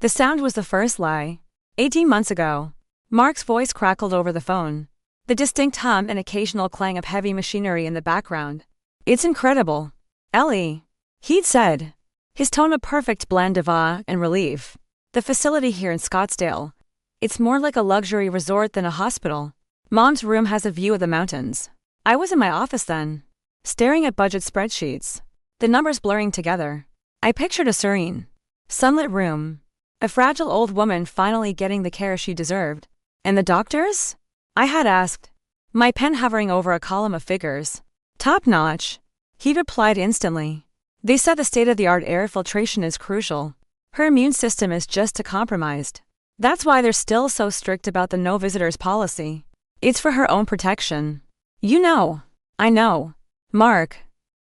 The sound was the first lie. 18 months ago. Mark's voice crackled over the phone. The distinct hum and occasional clang of heavy machinery in the background. It's incredible. Ellie. He'd said. His tone a perfect blend of awe and relief. The facility here in Scottsdale. It's more like a luxury resort than a hospital. Mom's room has a view of the mountains. I was in my office then, staring at budget spreadsheets, the numbers blurring together. I pictured a serene, sunlit room, a fragile old woman finally getting the care she deserved. And the doctors? I had asked, my pen hovering over a column of figures. Top notch. He replied instantly. They said the state-of-the-art air filtration is crucial. Her immune system is just compromised. That's why they're still so strict about the no visitors policy. It's for her own protection. You know. I know. Mark.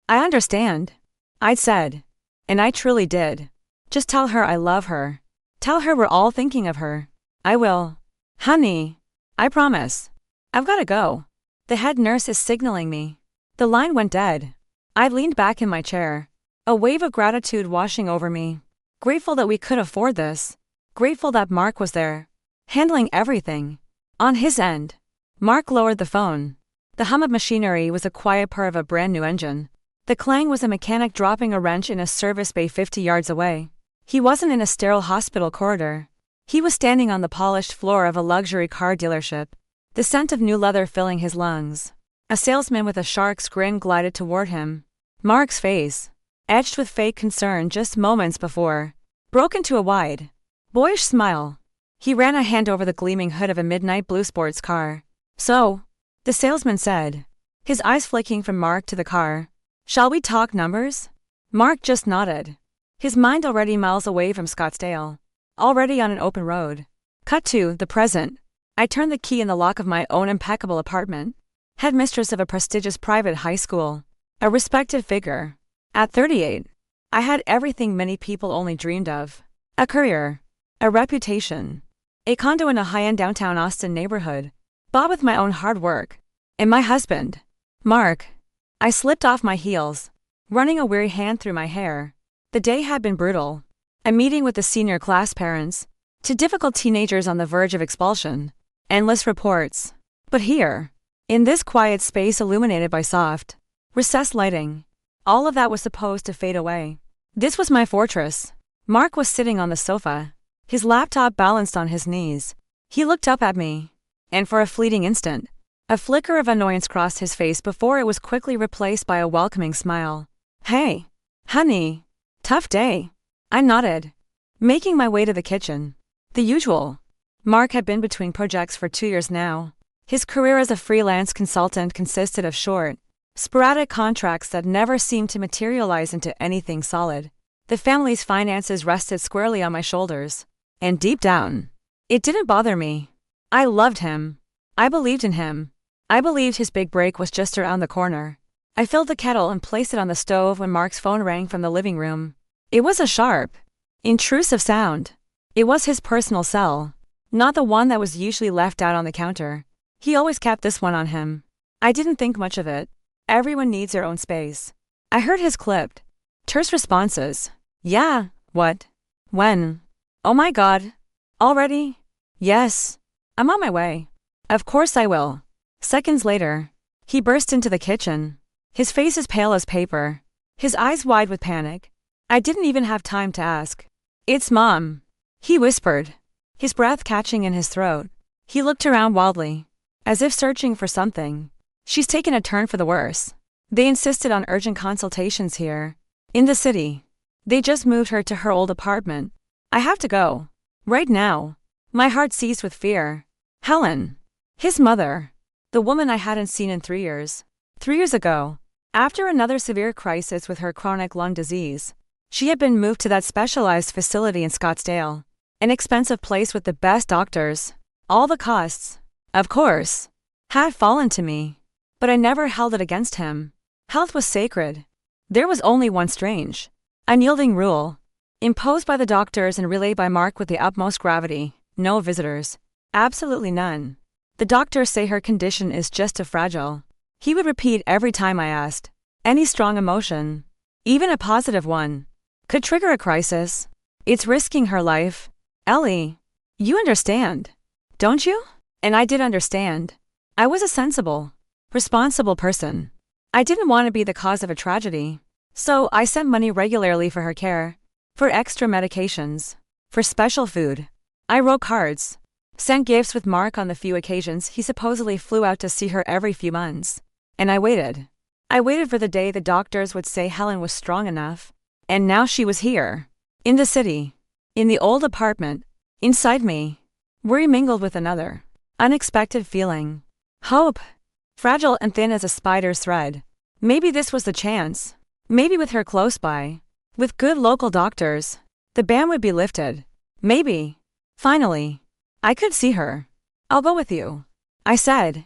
I understand. I'd said. And I truly did. Just tell her I love her. Tell her we're all thinking of her. I will. Honey. I promise. I've gotta go. The head nurse is signaling me. The line went dead. I leaned back in my chair. A wave of gratitude washing over me. Grateful that we could afford this. Grateful that Mark was there. Handling everything. On his end. Mark lowered the phone. The hum of machinery was a quiet purr of a brand new engine. The clang was a mechanic dropping a wrench in a service bay 50 yards away. He wasn't in a sterile hospital corridor. He was standing on the polished floor of a luxury car dealership, the scent of new leather filling his lungs. A salesman with a shark's grin glided toward him. Mark's face, etched with fake concern just moments before, broke into a wide, boyish smile. He ran a hand over the gleaming hood of a midnight blue sports car. So, the salesman said, his eyes flicking from Mark to the car. Shall we talk numbers? Mark just nodded. His mind already miles away from Scottsdale. Already on an open road. Cut to the present. I turned the key in the lock of my own impeccable apartment. Headmistress of a prestigious private high school. A respected figure. At 38. I had everything many people only dreamed of. A career. A reputation. A condo in a high-end downtown Austin neighborhood. Bought with my own hard work. And my husband. Mark. I slipped off my heels, running a weary hand through my hair. The day had been brutal. A meeting with the senior class parents. 2 difficult teenagers on the verge of expulsion. Endless reports. But here, in this quiet space illuminated by soft, recessed lighting, all of that was supposed to fade away. This was my fortress. Mark was sitting on the sofa, his laptop balanced on his knees. He looked up at me. And for a fleeting instant, a flicker of annoyance crossed his face before it was quickly replaced by a welcoming smile. Hey, honey. Tough day. I nodded, making my way to the kitchen. The usual. Mark had been between projects for 2 years now. His career as a freelance consultant consisted of short, sporadic contracts that never seemed to materialize into anything solid. The family's finances rested squarely on my shoulders. And deep down, it didn't bother me. I loved him. I believed in him. I believed his big break was just around the corner. I filled the kettle and placed it on the stove when Mark's phone rang from the living room. It was a sharp, intrusive sound. It was his personal cell, not the one that was usually left out on the counter. He always kept this one on him. I didn't think much of it. Everyone needs their own space. I heard his clipped, terse responses. Yeah, what? When? Oh my God. Already? Yes. I'm on my way. Of course I will. Seconds later, he burst into the kitchen. His face as pale as paper. His eyes wide with panic. I didn't even have time to ask. It's Mom. He whispered, his breath catching in his throat. He looked around wildly, as if searching for something. She's taken a turn for the worse. They insisted on urgent consultations here. In the city. They just moved her to her old apartment. I have to go. Right now. My heart seized with fear. Helen. His mother. The woman I hadn't seen in 3 years. 3 years ago, after another severe crisis with her chronic lung disease, she had been moved to that specialized facility in Scottsdale. An expensive place with the best doctors. All the costs, of course, had fallen to me. But I never held it against him. Health was sacred. There was only one strange, unyielding rule, imposed by the doctors and relayed by Mark with the utmost gravity. No visitors. Absolutely none. The doctors say her condition is just too fragile. He would repeat every time I asked. Any strong emotion, even a positive one, could trigger a crisis. It's risking her life. Ellie, you understand, don't you? And I did understand. I was a sensible, responsible person. I didn't want to be the cause of a tragedy. So I sent money regularly for her care, for extra medications, for special food. I wrote cards, sent gifts with Mark on the few occasions he supposedly flew out to see her every few months. And I waited. I waited for the day the doctors would say Helen was strong enough. And now she was here. In the city. In the old apartment. Inside me. Worry mingled with another unexpected feeling. Hope. Fragile and thin as a spider's thread. Maybe this was the chance. Maybe with her close by, with good local doctors, the ban would be lifted. Maybe. Finally. I could see her. I'll go with you, I said,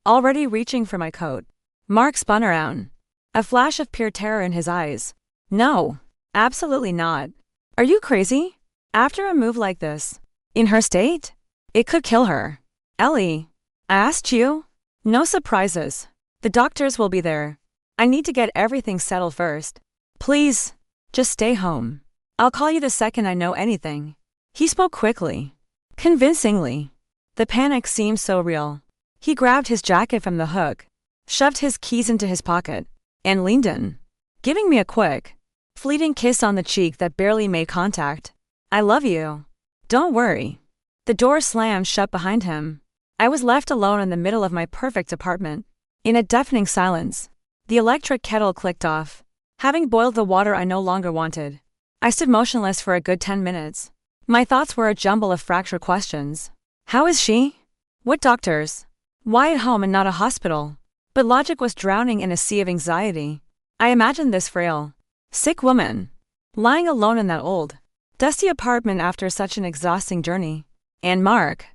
already reaching for my coat. Mark spun around. A flash of pure terror in his eyes. No. Absolutely not. Are you crazy? After a move like this, in her state? It could kill her. Ellie, I asked you? No surprises. The doctors will be there. I need to get everything settled first. Please, just stay home. I'll call you the second I know anything. He spoke quickly, convincingly. The panic seemed so real. He grabbed his jacket from the hook, shoved his keys into his pocket, and leaned in, giving me a quick, fleeting kiss on the cheek that barely made contact. I love you. Don't worry. The door slammed shut behind him. I was left alone in the middle of my perfect apartment. In a deafening silence, the electric kettle clicked off, having boiled the water I no longer wanted. I stood motionless for a good 10 minutes. My thoughts were a jumble of fractured questions. How is she? What doctors? Why at home and not a hospital? But logic was drowning in a sea of anxiety. I imagined this frail, sick woman, lying alone in that old, dusty apartment after such an exhausting journey. And Mark,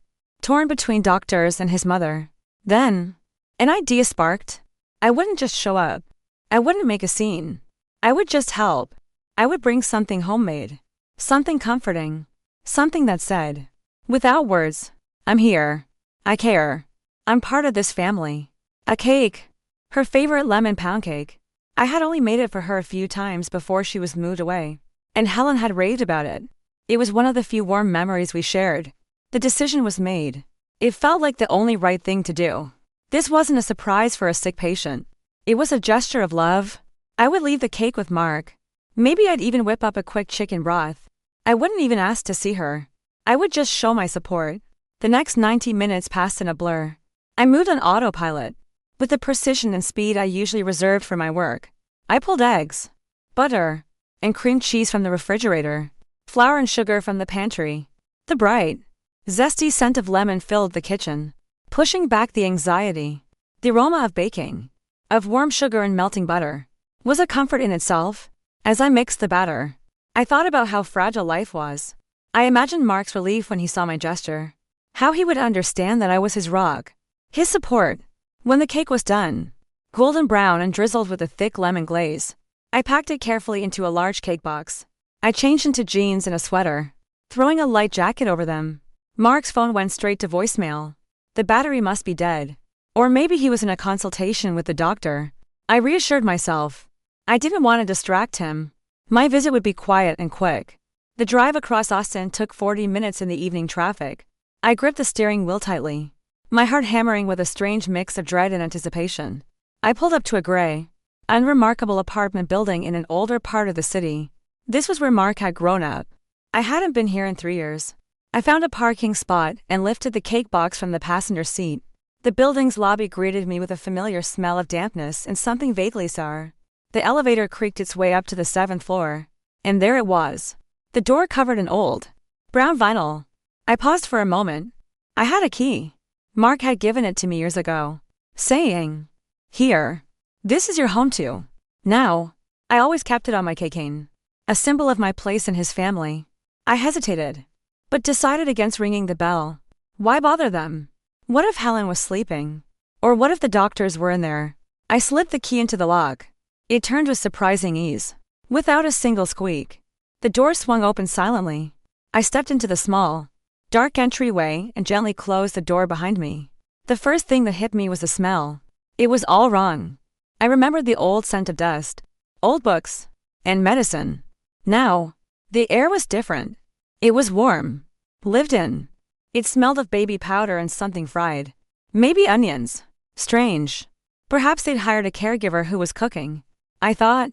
torn between doctors and his mother. Then, an idea sparked. I wouldn't just show up. I wouldn't make a scene. I would just help. I would bring something homemade. Something comforting. Something that said, without words, I'm here. I care. I'm part of this family. A cake. Her favorite lemon pound cake. I had only made it for her a few times before she was moved away. And Helen had raved about it. It was one of the few warm memories we shared. The decision was made. It felt like the only right thing to do. This wasn't a surprise for a sick patient. It was a gesture of love. I would leave the cake with Mark. Maybe I'd even whip up a quick chicken broth. I wouldn't even ask to see her. I would just show my support. The next 90 minutes passed in a blur. I moved on autopilot. With the precision and speed I usually reserved for my work. I pulled eggs, butter, and cream cheese from the refrigerator, flour and sugar from the pantry. The bright, zesty scent of lemon filled the kitchen, pushing back the anxiety. The aroma of baking, of warm sugar and melting butter, was a comfort in itself. As I mixed the batter, I thought about how fragile life was. I imagined Mark's relief when he saw my gesture, how he would understand that I was his rock, his support. When the cake was done, golden brown and drizzled with a thick lemon glaze, I packed it carefully into a large cake box. I changed into jeans and a sweater, throwing a light jacket over them. Mark's phone went straight to voicemail. The battery must be dead. Or maybe he was in a consultation with the doctor. I reassured myself. I didn't want to distract him. My visit would be quiet and quick. The drive across Austin took 40 minutes in the evening traffic. I gripped the steering wheel tightly, my heart hammering with a strange mix of dread and anticipation. I pulled up to a gray, unremarkable apartment building in an older part of the city. This was where Mark had grown up. I hadn't been here in 3 years. I found a parking spot and lifted the cake box from the passenger seat. The building's lobby greeted me with a familiar smell of dampness and something vaguely sour. The elevator creaked its way up to the 7th floor. And there it was. The door covered in old, brown vinyl. I paused for a moment. I had a key. Mark had given it to me years ago, saying, "Here. This is your home too." Now, I always kept it on my keychain, a symbol of my place in his family. I hesitated, but decided against ringing the bell. Why bother them? What if Helen was sleeping? Or what if the doctors were in there? I slipped the key into the lock. It turned with surprising ease, without a single squeak. The door swung open silently. I stepped into the small, dark entryway and gently closed the door behind me. The first thing that hit me was the smell. It was all wrong. I remembered the old scent of dust, old books, and medicine. Now, the air was different. It was warm, lived in. It smelled of baby powder and something fried. Maybe onions. Strange. Perhaps they'd hired a caregiver who was cooking, I thought.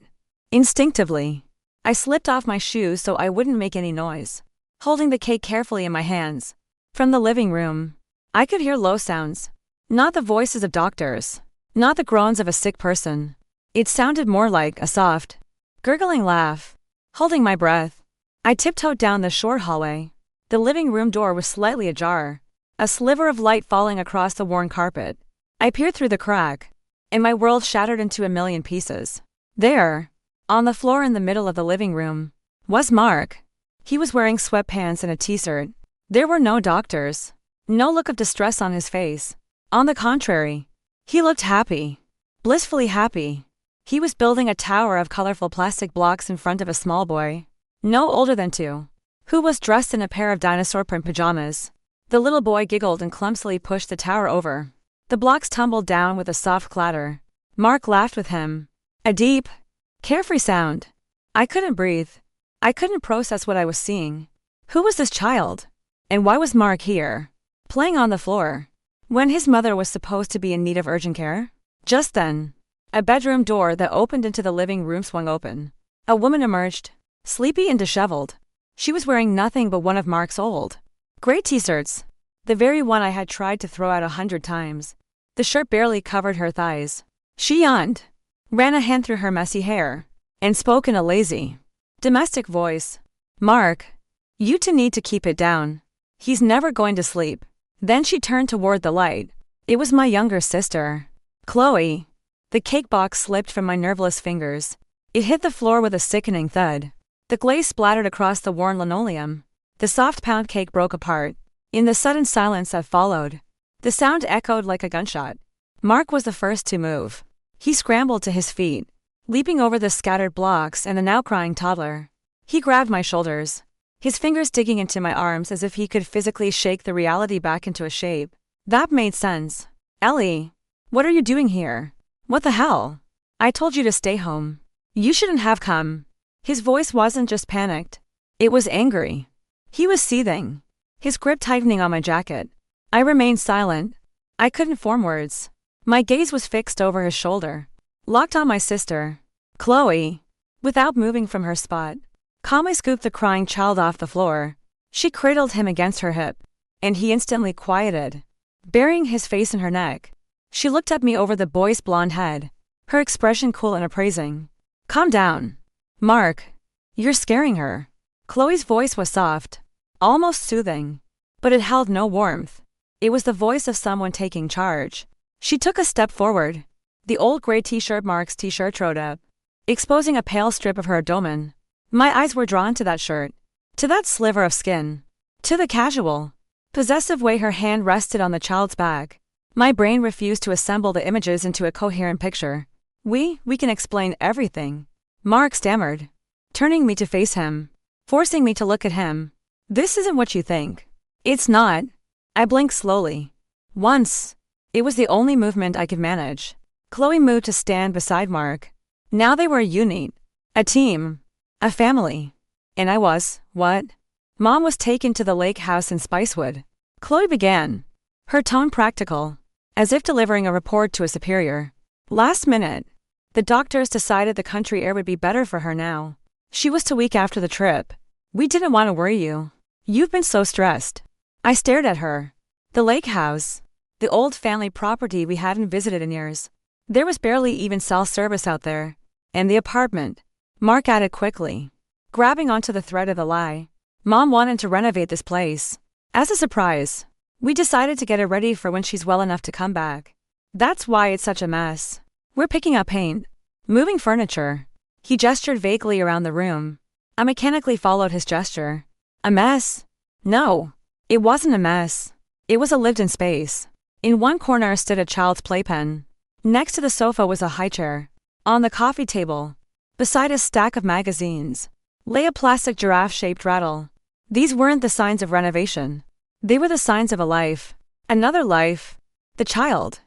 Instinctively, I slipped off my shoes so I wouldn't make any noise, holding the cake carefully in my hands. From the living room, I could hear low sounds. Not the voices of doctors. Not the groans of a sick person. It sounded more like a soft, gurgling laugh. Holding my breath, I tiptoed down the short hallway. The living room door was slightly ajar, a sliver of light falling across the worn carpet. I peered through the crack, and my world shattered into a million pieces. There, on the floor in the middle of the living room, was Mark. He was wearing sweatpants and a t-shirt. There were no doctors. No look of distress on his face. On the contrary, he looked happy. Blissfully happy. He was building a tower of colorful plastic blocks in front of a small boy, no older than 2, who was dressed in a pair of dinosaur print pajamas. The little boy giggled and clumsily pushed the tower over. The blocks tumbled down with a soft clatter. Mark laughed with him. A deep, carefree sound. I couldn't breathe. I couldn't process what I was seeing. Who was this child? And why was Mark here, playing on the floor, when his mother was supposed to be in need of urgent care? Just then, a bedroom door that opened into the living room swung open. A woman emerged, sleepy and disheveled. She was wearing nothing but one of Mark's old, gray t-shirts, the very one I had tried to throw out 100 times. The shirt barely covered her thighs. She yawned, ran a hand through her messy hair, and spoke in a lazy, domestic voice. Mark, you two need to keep it down. He's never going to sleep. Then she turned toward the light. It was my younger sister, Chloe. The cake box slipped from my nerveless fingers. It hit the floor with a sickening thud. The glaze splattered across the worn linoleum. The soft pound cake broke apart. In the sudden silence that followed, the sound echoed like a gunshot. Mark was the first to move. He scrambled to his feet, leaping over the scattered blocks and the now crying toddler. He grabbed my shoulders, his fingers digging into my arms as if he could physically shake the reality back into a shape. That made sense. Ellie, what are you doing here? What the hell? I told you to stay home. You shouldn't have come. His voice wasn't just panicked. It was angry. He was seething, his grip tightening on my jacket. I remained silent. I couldn't form words. My gaze was fixed over his shoulder, locked on my sister, Chloe. Without moving from her spot, calmly scooped the crying child off the floor. She cradled him against her hip, and he instantly quieted, burying his face in her neck. She looked at me over the boy's blonde head, her expression cool and appraising. Calm down, Mark. You're scaring her. Chloe's voice was soft, almost soothing, but it held no warmth. It was the voice of someone taking charge. She took a step forward. The old gray t-shirt Mark's t-shirt rode up, exposing a pale strip of her abdomen. My eyes were drawn to that shirt, to that sliver of skin, to the casual, possessive way her hand rested on the child's back. My brain refused to assemble the images into a coherent picture. We can explain everything, Mark stammered, turning me to face him, forcing me to look at him. This isn't what you think. It's not. I blinked slowly. Once. It was the only movement I could manage. Chloe moved to stand beside Mark. Now they were a unit, a team, a family. And I was, what? Mom was taken to the lake house in Spicewood. Chloe began, her tone practical, as if delivering a report to a superior. Last minute, the doctors decided the country air would be better for her now. She was too weak after the trip. We didn't want to worry you. You've been so stressed. I stared at her. The lake house, the old family property we hadn't visited in years. There was barely even cell service out there. And the apartment, Mark added quickly, grabbing onto the thread of the lie. Mom wanted to renovate this place. As a surprise, we decided to get it ready for when she's well enough to come back. That's why it's such a mess. We're picking up paint, moving furniture. He gestured vaguely around the room. I mechanically followed his gesture. A mess? No, it wasn't a mess. It was a lived-in space. In one corner stood a child's playpen. Next to the sofa was a high chair. On the coffee table, beside a stack of magazines, lay a plastic giraffe-shaped rattle. These weren't the signs of renovation. They were the signs of a life. Another life. The child.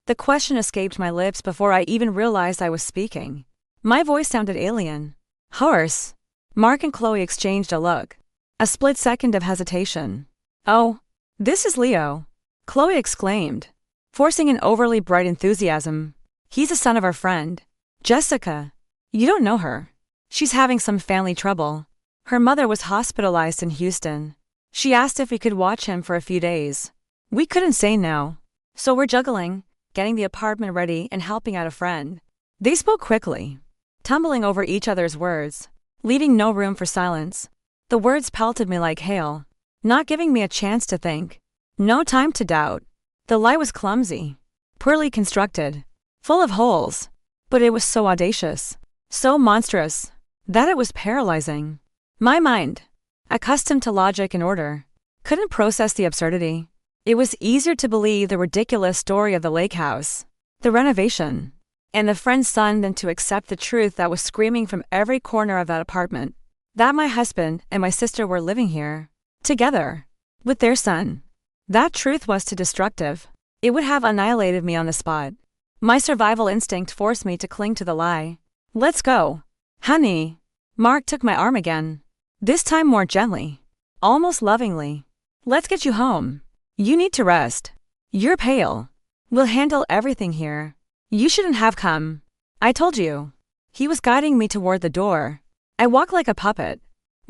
The question escaped my lips before I even realized I was speaking. My voice sounded alien. Hoarse. Mark and Chloe exchanged a look. A split second of hesitation. Oh, this is Leo, Chloe exclaimed, forcing an overly bright enthusiasm. He's a son of our friend, Jessica. You don't know her. She's having some family trouble. Her mother was hospitalized in Houston. She asked if we could watch him for a few days. We couldn't say no. So we're juggling, getting the apartment ready and helping out a friend. They spoke quickly, tumbling over each other's words, leaving no room for silence. The words pelted me like hail, not giving me a chance to think. No time to doubt. The lie was clumsy, poorly constructed, full of holes. But it was so audacious, so monstrous, that it was paralyzing. My mind, accustomed to logic and order, couldn't process the absurdity. It was easier to believe the ridiculous story of the lake house, the renovation, and the friend's son than to accept the truth that was screaming from every corner of that apartment. That my husband and my sister were living here, together, with their son. That truth was too destructive. It would have annihilated me on the spot. My survival instinct forced me to cling to the lie. Let's go, honey. Mark took my arm again, this time more gently, almost lovingly. Let's get you home. You need to rest. You're pale. We'll handle everything here. You shouldn't have come. I told you. He was guiding me toward the door. I walked like a puppet,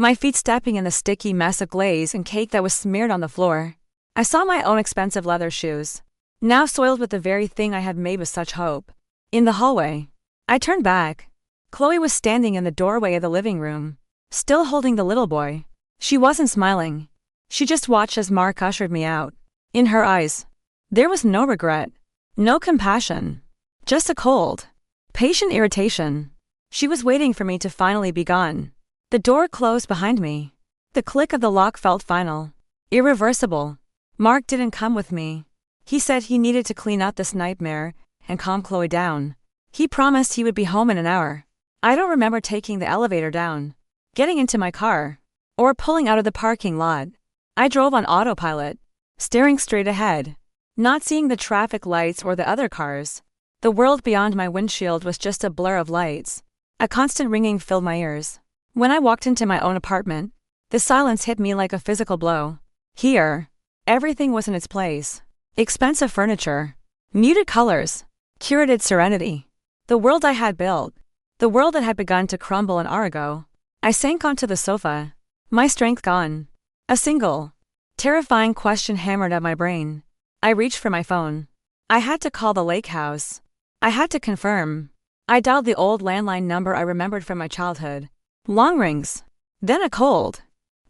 my feet stepping in the sticky mess of glaze and cake that was smeared on the floor. I saw my own expensive leather shoes, now soiled with the very thing I had made with such hope. In the hallway, I turned back. Chloe was standing in the doorway of the living room, still holding the little boy. She wasn't smiling. She just watched as Mark ushered me out. In her eyes, there was no regret, no compassion, just a cold, patient irritation. She was waiting for me to finally be gone. The door closed behind me. The click of the lock felt final, irreversible. Mark didn't come with me. He said he needed to clean up this nightmare and calm Chloe down. He promised he would be home in an hour. I don't remember taking the elevator down, getting into my car, or pulling out of the parking lot. I drove on autopilot, staring straight ahead, not seeing the traffic lights or the other cars. The world beyond my windshield was just a blur of lights. A constant ringing filled my ears. When I walked into my own apartment, the silence hit me like a physical blow. Here, everything was in its place. Expensive furniture, muted colors, curated serenity. The world I had built, the world that had begun to crumble an hour ago. I sank onto the sofa, my strength gone. A single, terrifying question hammered at my brain. I reached for my phone. I had to call the lake house. I had to confirm. I dialed the old landline number I remembered from my childhood. Long rings. Then a cold,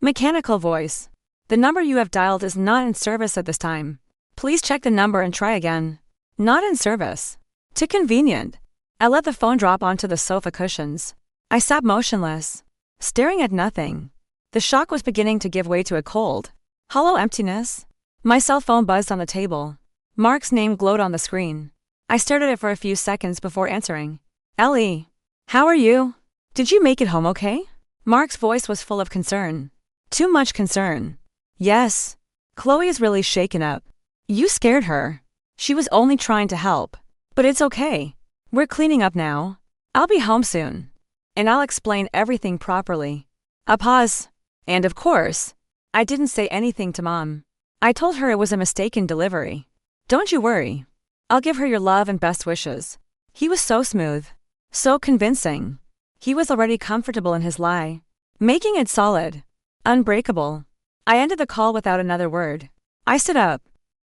mechanical voice. The number you have dialed is not in service at this time. Please check the number and try again. Not in service. Too convenient. I let the phone drop onto the sofa cushions. I sat motionless, staring at nothing. The shock was beginning to give way to a cold, hollow emptiness. My cell phone buzzed on the table. Mark's name glowed on the screen. I stared at it for a few seconds before answering. Ellie, how are you? Did you make it home okay? Mark's voice was full of concern. Too much concern. Yes. Chloe is really shaken up. You scared her. She was only trying to help. But it's okay. We're cleaning up now. I'll be home soon. And I'll explain everything properly. A pause. And of course, I didn't say anything to Mom. I told her it was a mistaken delivery. Don't you worry. I'll give her your love and best wishes. He was so smooth, so convincing. He was already comfortable in his lie, making it solid, unbreakable. I ended the call without another word. I stood up,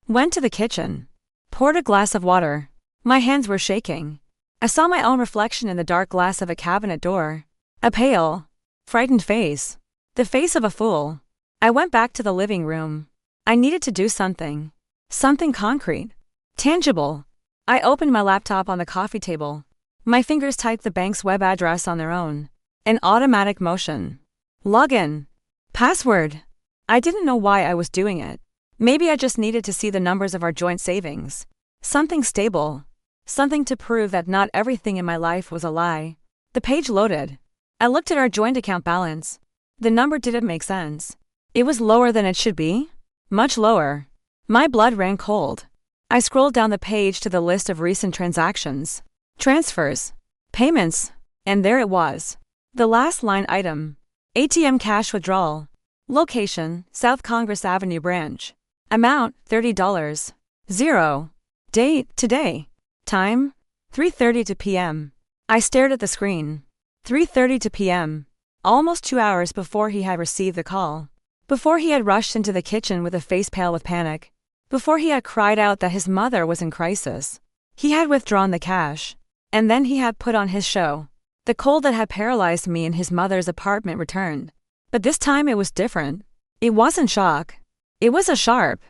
went to the kitchen, poured a glass of water. My hands were shaking. I saw my own reflection in the dark glass of a cabinet door. A pale, frightened face. The face of a fool. I went back to the living room. I needed to do something. Something concrete. Tangible. I opened my laptop on the coffee table. My fingers typed the bank's web address on their own. An automatic motion. Login. Password. I didn't know why I was doing it. Maybe I just needed to see the numbers of our joint savings. Something stable. Something to prove that not everything in my life was a lie. The page loaded. I looked at our joint account balance. The number didn't make sense. It was lower than it should be. Much lower. My blood ran cold. I scrolled down the page to the list of recent transactions, transfers, payments, and there it was. The last line item. ATM cash withdrawal. Location, South Congress Avenue branch. Amount, $30. 0. Date, today. Time, 3:32 p.m. I stared at the screen. 3:32 p.m. Almost 2 hours before he had received the call. Before he had rushed into the kitchen with a face pale with panic. Before he had cried out that his mother was in crisis. He had withdrawn the cash. And then he had put on his show. The cold that had paralyzed me in his mother's apartment returned. But this time it was different. It wasn't shock. It was a sharp,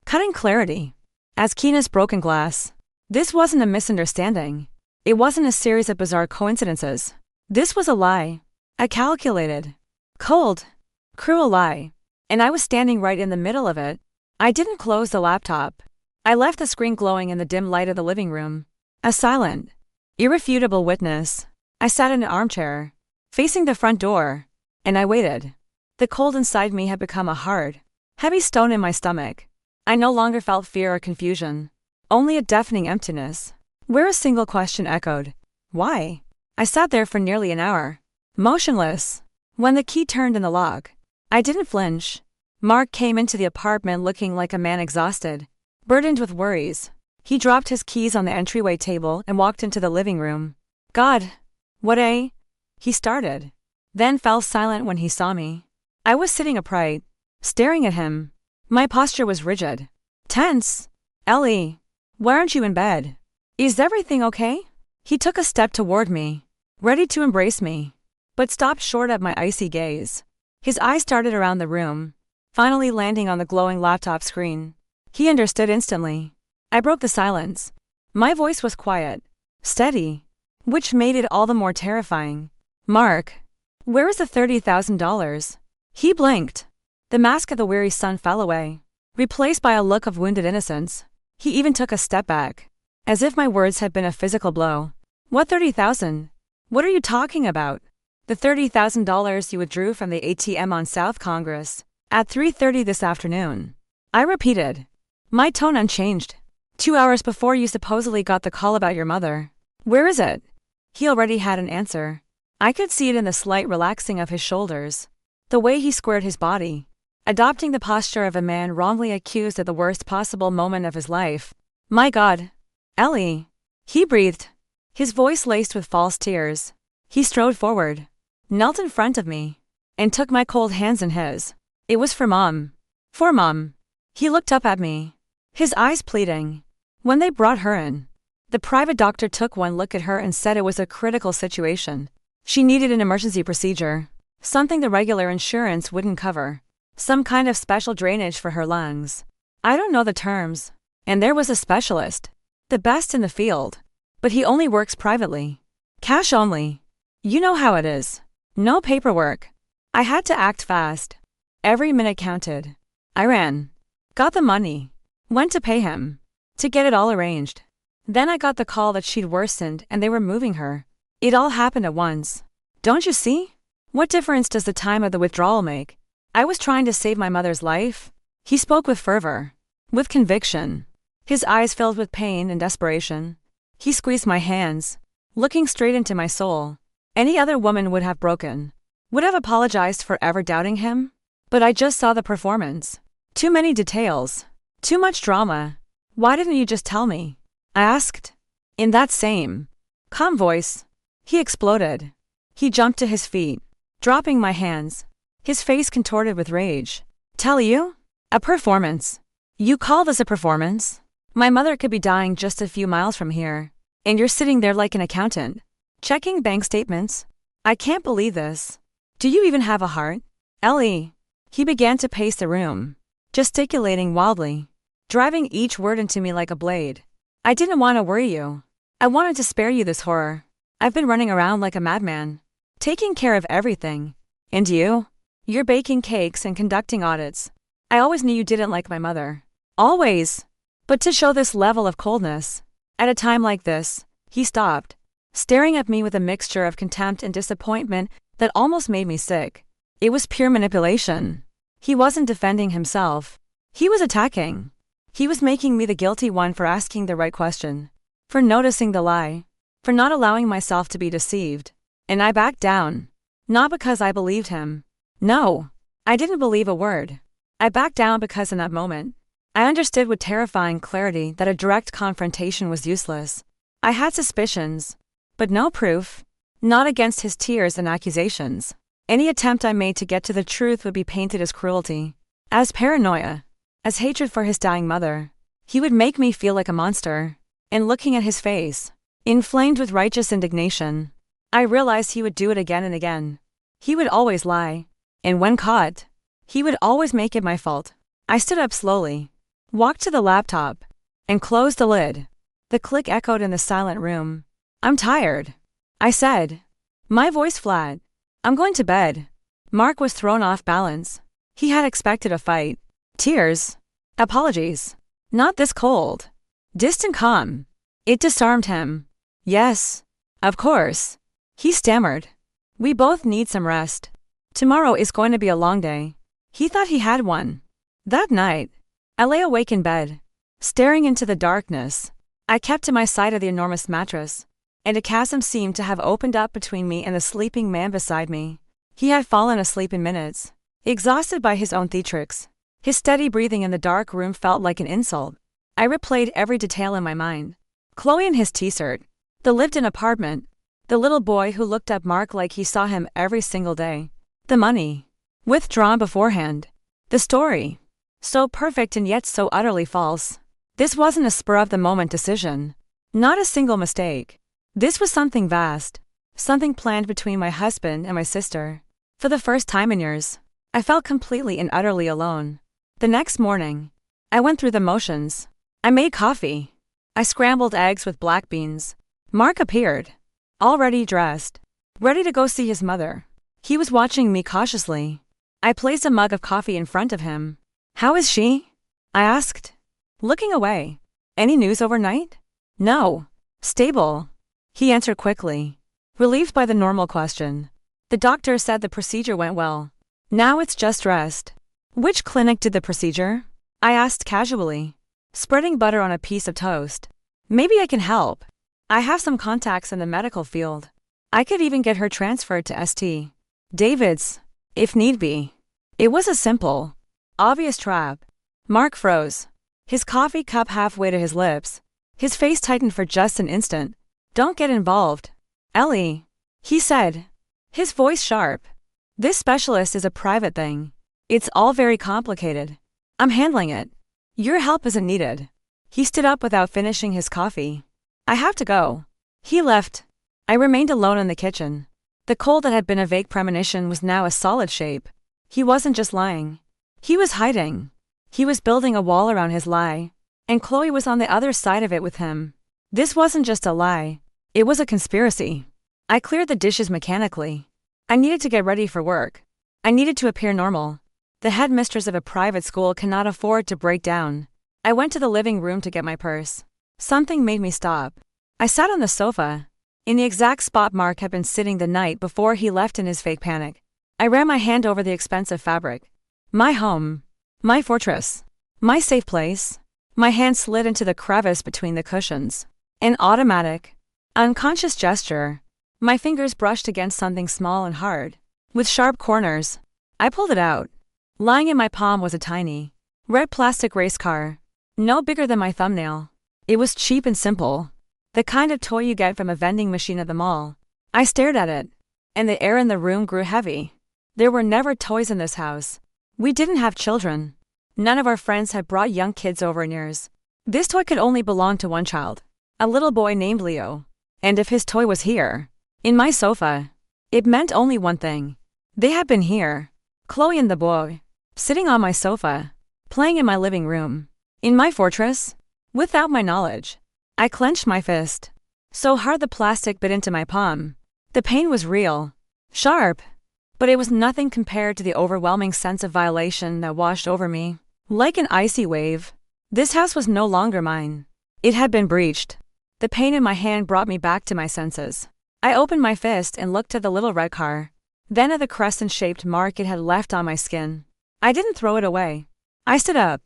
cutting clarity. As keen as broken glass. This wasn't a misunderstanding. It wasn't a series of bizarre coincidences. This was a lie. A calculated, cold, cruel lie. And I was standing right in the middle of it. I didn't close the laptop. I left the screen glowing in the dim light of the living room. A silent, irrefutable witness. I sat in an armchair, facing the front door, and I waited. The cold inside me had become a hard, heavy stone in my stomach. I no longer felt fear or confusion, only a deafening emptiness, where a single question echoed. Why? I sat there for nearly an hour, motionless. When the key turned in the lock, I didn't flinch. Mark came into the apartment looking like a man exhausted, burdened with worries. He dropped his keys on the entryway table and walked into the living room. God, what a... He started, then fell silent when he saw me. I was sitting upright, staring at him. My posture was rigid, tense. Ellie, why aren't you in bed? Is everything okay? He took a step toward me, ready to embrace me, but stopped short at my icy gaze. His eyes darted around the room, finally landing on the glowing laptop screen. He understood instantly. I broke the silence. My voice was quiet, steady, which made it all the more terrifying. Mark, where is the $30,000? He blinked. The mask of the weary sun fell away, replaced by a look of wounded innocence. He even took a step back, as if my words had been a physical blow. What 30,000? What are you talking about? The $30,000 you withdrew from the ATM on South Congress at 3:30 this afternoon. I repeated, my tone unchanged. 2 hours before you supposedly got the call about your mother. Where is it? He already had an answer. I could see it in the slight relaxing of his shoulders, the way he squared his body, adopting the posture of a man wrongly accused at the worst possible moment of his life. My God. Ellie. He breathed, his voice laced with false tears. He strode forward, knelt in front of me, and took my cold hands in his. It was for Mom. For Mom. He looked up at me, his eyes pleading. When they brought her in, the private doctor took one look at her and said it was a critical situation. She needed an emergency procedure, something the regular insurance wouldn't cover, some kind of special drainage for her lungs. I don't know the terms. And there was a specialist, the best in the field, but he only works privately. Cash only. You know how it is. No paperwork. I had to act fast. Every minute counted. I ran. Got the money. Went to pay him. To get it all arranged. Then I got the call that she'd worsened and they were moving her. It all happened at once. Don't you see? What difference does the time of the withdrawal make? I was trying to save my mother's life. He spoke with fervor. With conviction. His eyes filled with pain and desperation. He squeezed my hands, looking straight into my soul. Any other woman would have broken. Would have apologized for ever doubting him. But I just saw the performance. Too many details. Too much drama. Why didn't you just tell me? I asked. In that same, calm voice. He exploded. He jumped to his feet, dropping my hands. His face contorted with rage. Tell you? A performance. You call this a performance? My mother could be dying just a few miles from here. And you're sitting there like an accountant, checking bank statements. I can't believe this. Do you even have a heart? Ellie. He began to pace the room, gesticulating wildly, driving each word into me like a blade. I didn't want to worry you. I wanted to spare you this horror. I've been running around like a madman, taking care of everything. And you? You're baking cakes and conducting audits. I always knew you didn't like my mother. Always. But to show this level of coldness, at a time like this, he stopped, staring at me with a mixture of contempt and disappointment that almost made me sick. It was pure manipulation. He wasn't defending himself. He was attacking. He was making me the guilty one for asking the right question, for noticing the lie, for not allowing myself to be deceived. And I backed down. Not because I believed him. No. I didn't believe a word. I backed down because in that moment, I understood with terrifying clarity that a direct confrontation was useless. I had suspicions, but no proof, not against his tears and accusations. Any attempt I made to get to the truth would be painted as cruelty, as paranoia, as hatred for his dying mother. He would make me feel like a monster. And looking at his face, inflamed with righteous indignation, I realized he would do it again and again. He would always lie. And when caught, he would always make it my fault. I stood up slowly, walked to the laptop, and closed the lid. The click echoed in the silent room. "I'm tired," I said, my voice flat. "I'm going to bed." Mark was thrown off balance. He had expected a fight. Tears. Apologies. Not this cold, distant calm. It disarmed him. "Yes, of course," he stammered. "We both need some rest. Tomorrow is going to be a long day." He thought he had one. That night, I lay awake in bed, staring into the darkness. I kept to my side of the enormous mattress, and a chasm seemed to have opened up between me and the sleeping man beside me. He had fallen asleep in minutes, exhausted by his own theatrics. His steady breathing in the dark room felt like an insult. I replayed every detail in my mind. Chloe in his t-shirt, the lived-in apartment, the little boy who looked up Mark like he saw him every single day, the money, withdrawn beforehand, the story, so perfect and yet so utterly false. This wasn't a spur-of-the-moment decision, not a single mistake. This was something vast, something planned between my husband and my sister. For the first time in years, I felt completely and utterly alone. The next morning, I went through the motions. I made coffee. I scrambled eggs with black beans. Mark appeared, already dressed, ready to go see his mother. He was watching me cautiously. I placed a mug of coffee in front of him. "How is she?" I asked, looking away. "Any news overnight?" "No. Stable," he answered quickly, relieved by the normal question. "The doctor said the procedure went well. Now it's just rest." "Which clinic did the procedure?" I asked casually, spreading butter on a piece of toast. "Maybe I can help. I have some contacts in the medical field. I could even get her transferred to St. David's, if need be." It was a simple, obvious trap. Mark froze, his coffee cup halfway to his lips. His face tightened for just an instant. "Don't get involved, Ellie," he said, his voice sharp. "This specialist is a private thing. It's all very complicated. I'm handling it. Your help isn't needed." He stood up without finishing his coffee. "I have to go." He left. I remained alone in the kitchen. The cold that had been a vague premonition was now a solid shape. He wasn't just lying. He was hiding. He was building a wall around his lie, and Chloe was on the other side of it with him. This wasn't just a lie. It was a conspiracy. I cleared the dishes mechanically. I needed to get ready for work. I needed to appear normal. The headmistress of a private school cannot afford to break down. I went to the living room to get my purse. Something made me stop. I sat on the sofa, in the exact spot Mark had been sitting the night before he left in his fake panic. I ran my hand over the expensive fabric. My home. My fortress. My safe place. My hand slid into the crevice between the cushions. An automatic, unconscious gesture. My fingers brushed against something small and hard, with sharp corners. I pulled it out. Lying in my palm was a tiny, red plastic race car, no bigger than my thumbnail. It was cheap and simple, the kind of toy you get from a vending machine at the mall. I stared at it, and the air in the room grew heavy. There were never toys in this house. We didn't have children. None of our friends had brought young kids over in years. This toy could only belong to one child, a little boy named Leo. And if his toy was here, in my sofa, it meant only one thing. They had been here, Chloe and the boy, sitting on my sofa, playing in my living room, in my fortress, without my knowledge. I clenched my fist, so hard the plastic bit into my palm. The pain was real, sharp, but it was nothing compared to the overwhelming sense of violation that washed over me. Like an icy wave, this house was no longer mine. It had been breached. The pain in my hand brought me back to my senses. I opened my fist and looked at the little red car, then at the crescent-shaped mark it had left on my skin. I didn't throw it away. I stood up,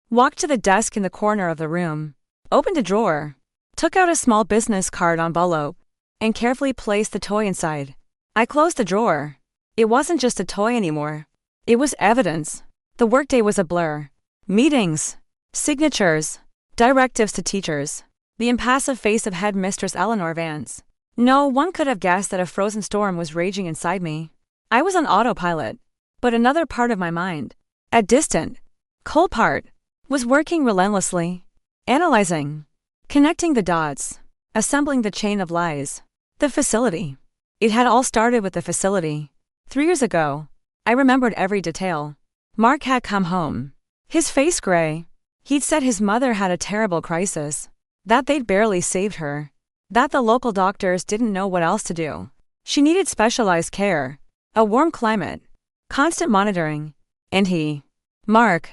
walked to the desk in the corner of the room, opened a drawer, took out a small business card envelope, and carefully placed the toy inside. I closed the drawer. It wasn't just a toy anymore. It was evidence. The workday was a blur. Meetings, signatures, directives to teachers. The impassive face of Headmistress Eleanor Vance. No one could have guessed that a frozen storm was raging inside me. I was on autopilot, but another part of my mind, a distant, cold part, was working relentlessly, analyzing, connecting the dots, assembling the chain of lies. The facility. It had all started with the facility. 3 years ago, I remembered every detail. Mark had come home. His face gray. He'd said his mother had a terrible crisis, that they'd barely saved her, that the local doctors didn't know what else to do. She needed specialized care, a warm climate, constant monitoring, and he, Mark,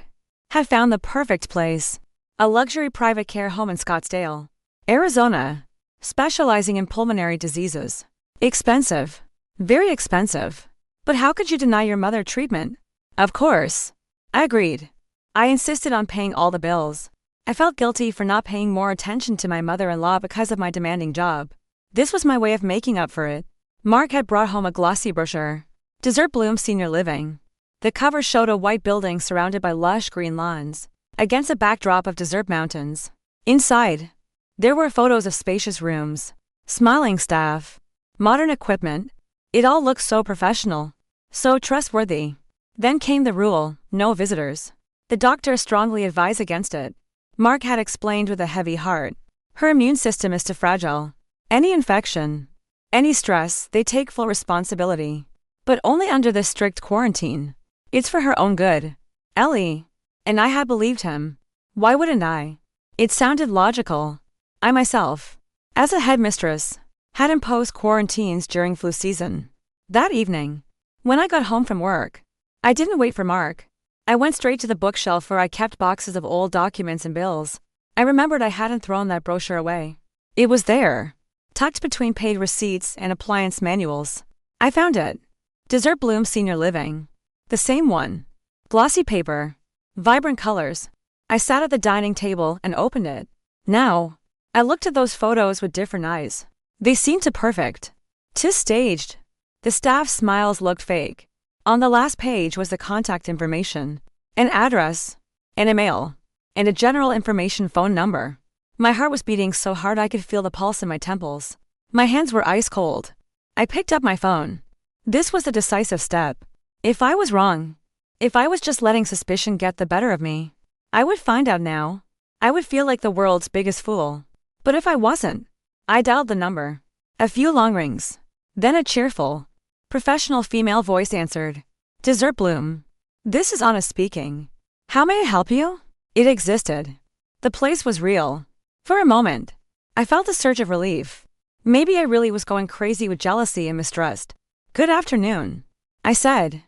had found the perfect place, a luxury private care home in Scottsdale, Arizona, specializing in pulmonary diseases. Expensive. Very expensive. But how could you deny your mother treatment? Of course. I agreed. I insisted on paying all the bills. I felt guilty for not paying more attention to my mother-in-law because of my demanding job. This was my way of making up for it. Mark had brought home a glossy brochure. Desert Bloom Senior Living. The cover showed a white building surrounded by lush green lawns, against a backdrop of desert mountains. Inside, there were photos of spacious rooms, smiling staff, modern equipment. It all looked so professional, so trustworthy. Then came the rule, no visitors. The doctor strongly advised against it. Mark had explained with a heavy heart. Her immune system is too fragile. Any infection, any stress, they take full responsibility. But only under this strict quarantine. It's for her own good. Ellie. And I had believed him. Why wouldn't I? It sounded logical. I myself, as a headmistress, had imposed quarantines during flu season. That evening, when I got home from work, I didn't wait for Mark. I went straight to the bookshelf where I kept boxes of old documents and bills. I remembered I hadn't thrown that brochure away. It was there, tucked between paid receipts and appliance manuals. I found it. Desert Bloom Senior Living. The same one. Glossy paper. Vibrant colors. I sat at the dining table and opened it. Now, I looked at those photos with different eyes. They seemed too perfect. Too staged. The staff smiles looked fake. On the last page was the contact information, an address, an email, and a general information phone number. My heart was beating so hard I could feel the pulse in my temples. My hands were ice cold. I picked up my phone. This was a decisive step. If I was wrong, if I was just letting suspicion get the better of me, I would find out now. I would feel like the world's biggest fool. But if I wasn't, I dialed the number. A few long rings. Then a cheerful, professional female voice answered. Desert Bloom. This is Anna speaking. How may I help you? It existed. The place was real. For a moment, I felt a surge of relief. Maybe I really was going crazy with jealousy and mistrust. Good afternoon, I said,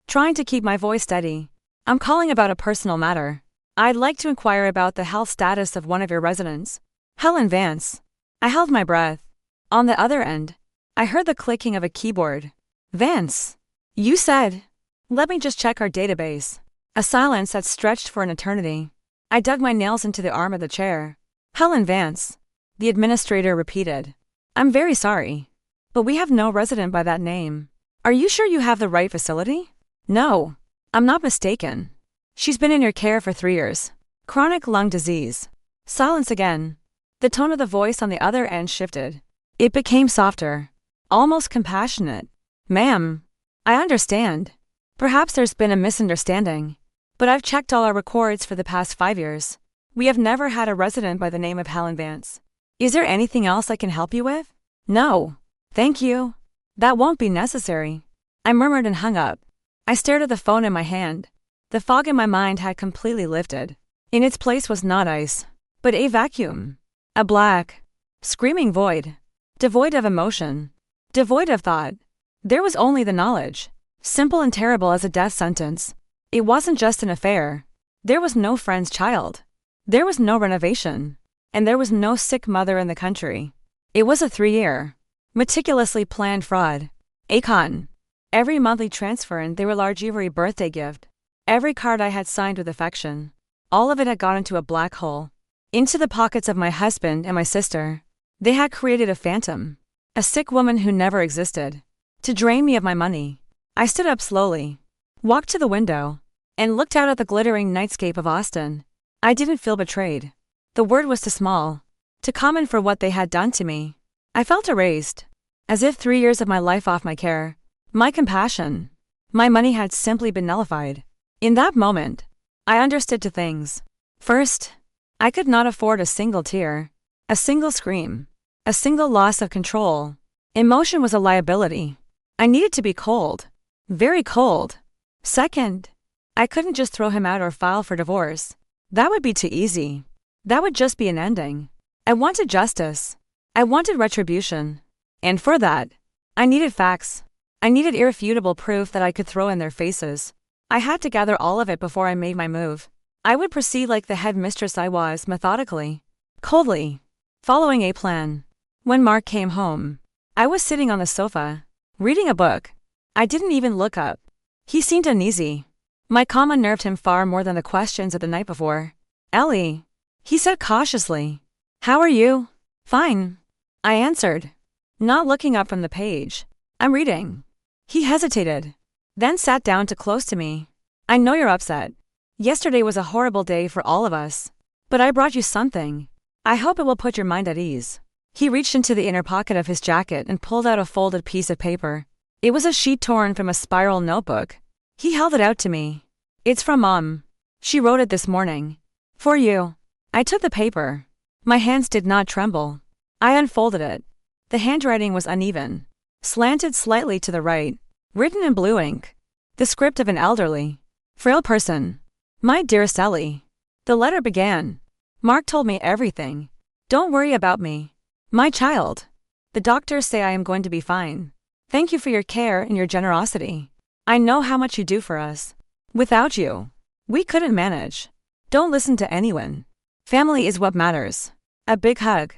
trying to keep my voice steady. I'm calling about a personal matter. I'd like to inquire about the health status of one of your residents, Helen Vance. I held my breath. On the other end, I heard the clicking of a keyboard. Vance. You said. Let me just check our database. A silence that stretched for an eternity. I dug my nails into the arm of the chair. Helen Vance. The administrator repeated. I'm very sorry, but we have no resident by that name. Are you sure you have the right facility? No, I'm not mistaken. She's been in your care for 3 years. Chronic lung disease. Silence again. The tone of the voice on the other end shifted. It became softer, almost compassionate. Ma'am, I understand. Perhaps there's been a misunderstanding, but I've checked all our records for the past 5 years. We have never had a resident by the name of Helen Vance. Is there anything else I can help you with? No. Thank you. That won't be necessary. I murmured and hung up. I stared at the phone in my hand. The fog in my mind had completely lifted. In its place was not ice, but a vacuum. A black, screaming void. Devoid of emotion. Devoid of thought. There was only the knowledge. Simple and terrible as a death sentence. It wasn't just an affair. There was no friend's child. There was no renovation. And there was no sick mother in the country. It was a 3-year, meticulously planned fraud. Acon. Every monthly transfer and their large every birthday gift. Every card I had signed with affection. All of it had gone into a black hole. Into the pockets of my husband and my sister. They had created a phantom. A sick woman who never existed. To drain me of my money. I stood up slowly. walked to the window, and looked out at the glittering nightscape of Austin. I didn't feel betrayed. The word was too small, too common for what they had done to me. I felt erased, as if 3 years of my life off my care, my compassion, my money had simply been nullified. In that moment, I understood two things. First, I could not afford a single tear, a single scream, a single loss of control. Emotion was a liability. I needed to be cold, very cold. Second, I couldn't just throw him out or file for divorce. That would be too easy. That would just be an ending. I wanted justice. I wanted retribution. And for that, I needed facts. I needed irrefutable proof that I could throw in their faces. I had to gather all of it before I made my move. I would proceed like the headmistress I was, methodically, coldly, following a plan. When Mark came home, I was sitting on the sofa, reading a book. I didn't even look up. He seemed uneasy. My calm unnerved him far more than the questions of the night before. "Ellie," he said cautiously. "How are you?" "Fine," I answered, not looking up from the page. "I'm reading." He hesitated, then sat down too close to me. "I know you're upset. Yesterday was a horrible day for all of us. But I brought you something. I hope it will put your mind at ease." He reached into the inner pocket of his jacket and pulled out a folded piece of paper. It was a sheet torn from a spiral notebook. He held it out to me. "It's from Mom. She wrote it this morning. For you." I took the paper. My hands did not tremble. I unfolded it. The handwriting was uneven, slanted slightly to the right, written in blue ink. The script of an elderly, frail person. "My dearest Ellie." The letter began. "Mark told me everything. Don't worry about me. My child. The doctors say I am going to be fine. Thank you for your care and your generosity. I know how much you do for us. Without you, we couldn't manage. Don't listen to anyone. Family is what matters. A big hug.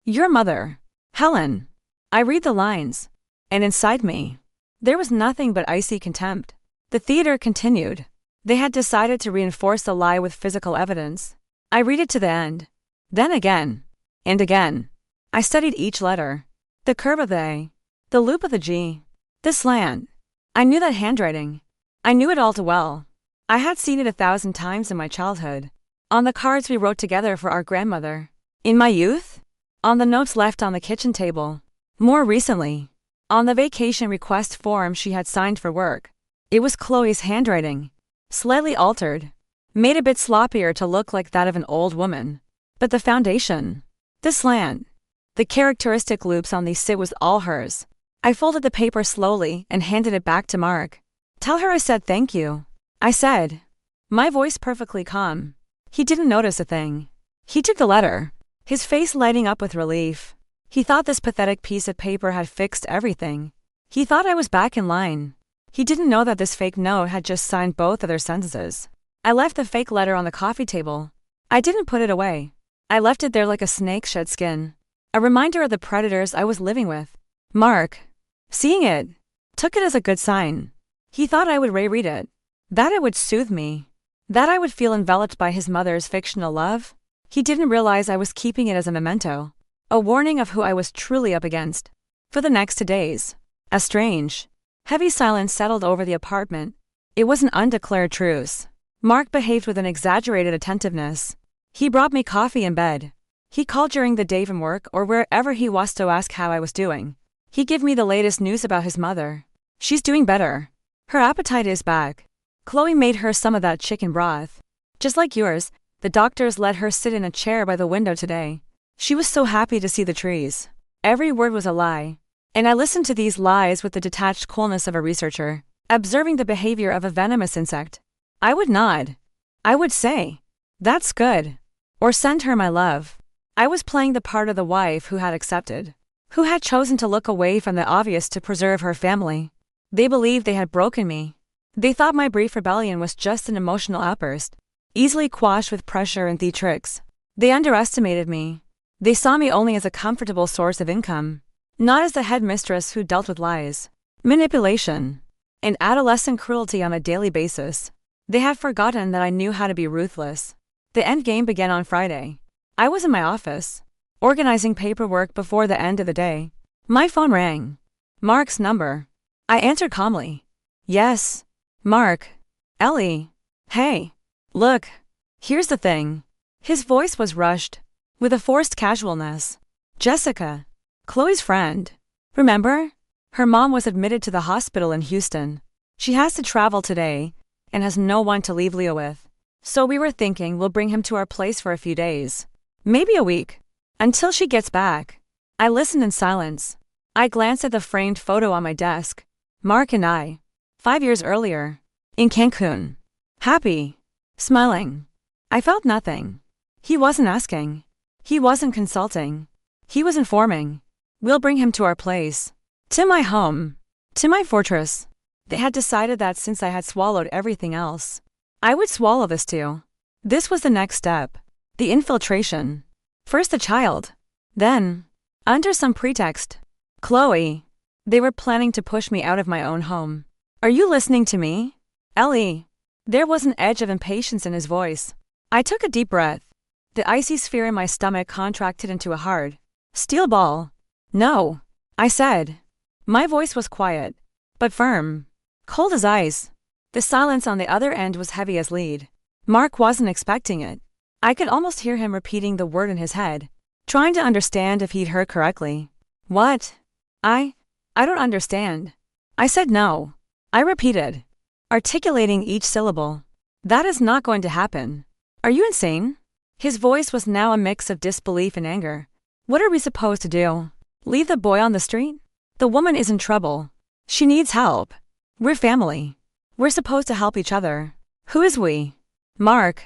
Your mother, Helen." I read the lines, and inside me, there was nothing but icy contempt. The theater continued. They had decided to reinforce the lie with physical evidence. I read it to the end. Then again. And again. I studied each letter. The curve of the A. The loop of the G. The slant. I knew that handwriting. I knew it all too well. I had seen it 1,000 times in my childhood. On the cards we wrote together for our grandmother. In my youth. On the notes left on the kitchen table. More recently. On the vacation request form she had signed for work. It was Chloe's handwriting. Slightly altered. Made a bit sloppier to look like that of an old woman. But the foundation. The slant. The characteristic loops on the sit was all hers. I folded the paper slowly and handed it back to Mark. "Tell her I said thank you," I said, my voice perfectly calm. He didn't notice a thing. He took the letter, his face lighting up with relief. He thought this pathetic piece of paper had fixed everything. He thought I was back in line. He didn't know that this fake note had just signed both of their sentences. I left the fake letter on the coffee table. I didn't put it away. I left it there like a snake shed skin. A reminder of the predators I was living with. Mark, seeing it, took it as a good sign. He thought I would reread it. That it would soothe me. That I would feel enveloped by his mother's fictional love. He didn't realize I was keeping it as a memento. A warning of who I was truly up against. For the next 2 days, a strange, heavy silence settled over the apartment. It was an undeclared truce. Mark behaved with an exaggerated attentiveness. He brought me coffee in bed. He called during the day from work or wherever he was to ask how I was doing. He gave me the latest news about his mother. She's doing better. Her appetite is back. Chloe made her some of that chicken broth. Just like yours, the doctors let her sit in a chair by the window today. She was so happy to see the trees. Every word was a lie. And I listened to these lies with the detached coolness of a researcher, observing the behavior of a venomous insect. I would nod. I would say, "That's good." Or send her my love. I was playing the part of the wife who had accepted, who had chosen to look away from the obvious to preserve her family. They believed they had broken me. They thought my brief rebellion was just an emotional outburst, easily quashed with pressure and theatrics. They underestimated me. They saw me only as a comfortable source of income, not as the headmistress who dealt with lies, manipulation, and adolescent cruelty on a daily basis. They had forgotten that I knew how to be ruthless. The end game began on Friday. I was in my office, organizing paperwork before the end of the day. My phone rang. Mark's number. I answered calmly. "Yes." Mark. Ellie. Hey. Look. Here's the thing. His voice was rushed, with a forced casualness. Jessica. Chloe's friend. Remember? Her mom was admitted to the hospital in Houston. She has to travel today, and has no one to leave Leo with. So we were thinking we'll bring him to our place for a few days. Maybe a week. Until she gets back. I listened in silence. I glanced at the framed photo on my desk. Mark and I. 5 years earlier. In Cancun. Happy. Smiling. I felt nothing. He wasn't asking. He wasn't consulting. He was informing. We'll bring him to our place. To my home. To my fortress. They had decided that since I had swallowed everything else, I would swallow this too. This was the next step. The infiltration. First the child. Then, under some pretext, Chloe. They were planning to push me out of my own home. Are you listening to me? Ellie. There was an edge of impatience in his voice. I took a deep breath. The icy sphere in my stomach contracted into a hard, steel ball. No, I said. My voice was quiet, but firm. Cold as ice. The silence on the other end was heavy as lead. Mark wasn't expecting it. I could almost hear him repeating the word in his head, trying to understand if he'd heard correctly. What? I don't understand. I said no. I repeated, articulating each syllable. That is not going to happen. Are you insane? His voice was now a mix of disbelief and anger. What are we supposed to do? Leave the boy on the street? The woman is in trouble. She needs help. We're family. We're supposed to help each other. Who is we? Mark.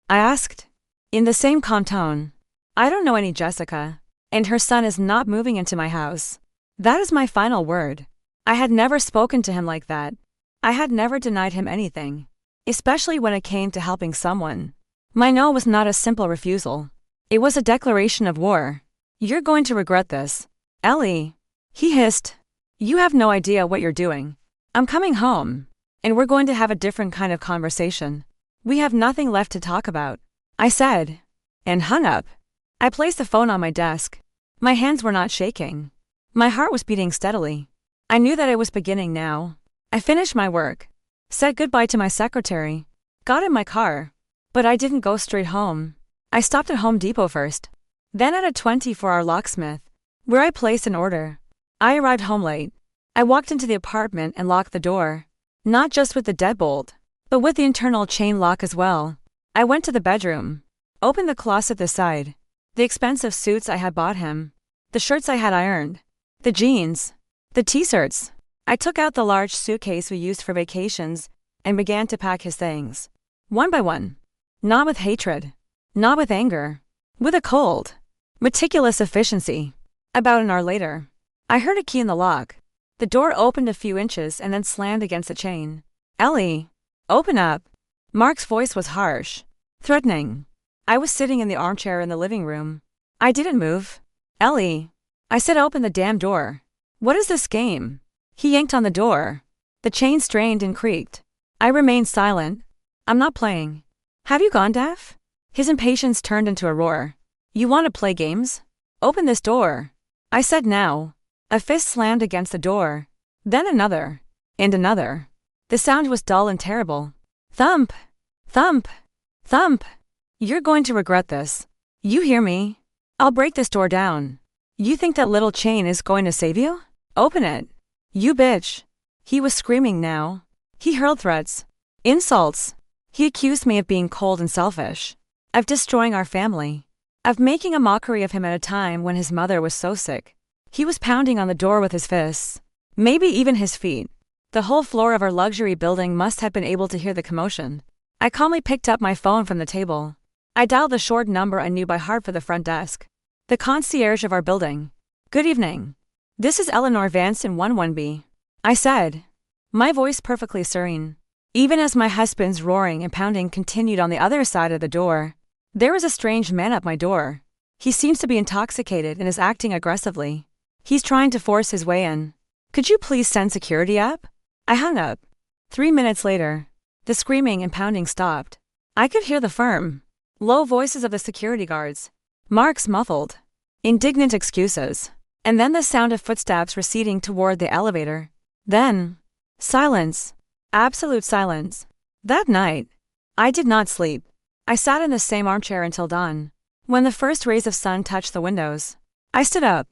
I asked. In the same calm tone. I don't know any Jessica, and her son is not moving into my house. That is my final word. I had never spoken to him like that. I had never denied him anything, especially when it came to helping someone. My no was not a simple refusal. It was a declaration of war. You're going to regret this. Ellie. He hissed. You have no idea what you're doing. I'm coming home, and we're going to have a different kind of conversation. We have nothing left to talk about, I said, and hung up. I placed the phone on my desk. My hands were not shaking. My heart was beating steadily. I knew that it was beginning now. I finished my work, said goodbye to my secretary, got in my car. But I didn't go straight home. I stopped at Home Depot first, then at a 24-hour locksmith, where I placed an order. I arrived home late. I walked into the apartment and locked the door, not just with the deadbolt, but with the internal chain lock as well. I went to the bedroom, opened the closet this side. The expensive suits I had bought him, the shirts I had ironed, the jeans, the t-shirts. I took out the large suitcase we used for vacations and began to pack his things, one by one. Not with hatred, not with anger, with a cold, meticulous efficiency. About an hour later, I heard a key in the lock. The door opened a few inches and then slammed against the chain. Ellie, open up. Mark's voice was harsh, threatening. I was sitting in the armchair in the living room. I didn't move. Ellie, I said, open the damn door. What is this game? He yanked on the door. The chain strained and creaked. I remained silent. I'm not playing. Have you gone deaf? His impatience turned into a roar. You want to play games? Open this door. I said now. A fist slammed against the door. Then another. And another. The sound was dull and terrible. Thump. Thump. Thump. You're going to regret this. You hear me? I'll break this door down. You think that little chain is going to save you? Open it. You bitch. He was screaming now. He hurled threats. Insults. He accused me of being cold and selfish, of destroying our family, of making a mockery of him at a time when his mother was so sick. He was pounding on the door with his fists, maybe even his feet. The whole floor of our luxury building must have been able to hear the commotion. I calmly picked up my phone from the table. I dialed the short number I knew by heart for the front desk. The concierge of our building. Good evening. This is Eleanor Vance in 11B. I said, my voice perfectly serene. Even as my husband's roaring and pounding continued on the other side of the door, there was a strange man at my door. He seems to be intoxicated and is acting aggressively. He's trying to force his way in. Could you please send security up? I hung up. 3 minutes later, the screaming and pounding stopped. I could hear the firm, low voices of the security guards. Mark's muffled, indignant excuses. And then the sound of footsteps receding toward the elevator. Then, silence. Absolute silence. That night, I did not sleep. I sat in the same armchair until dawn. When the first rays of sun touched the windows, I stood up,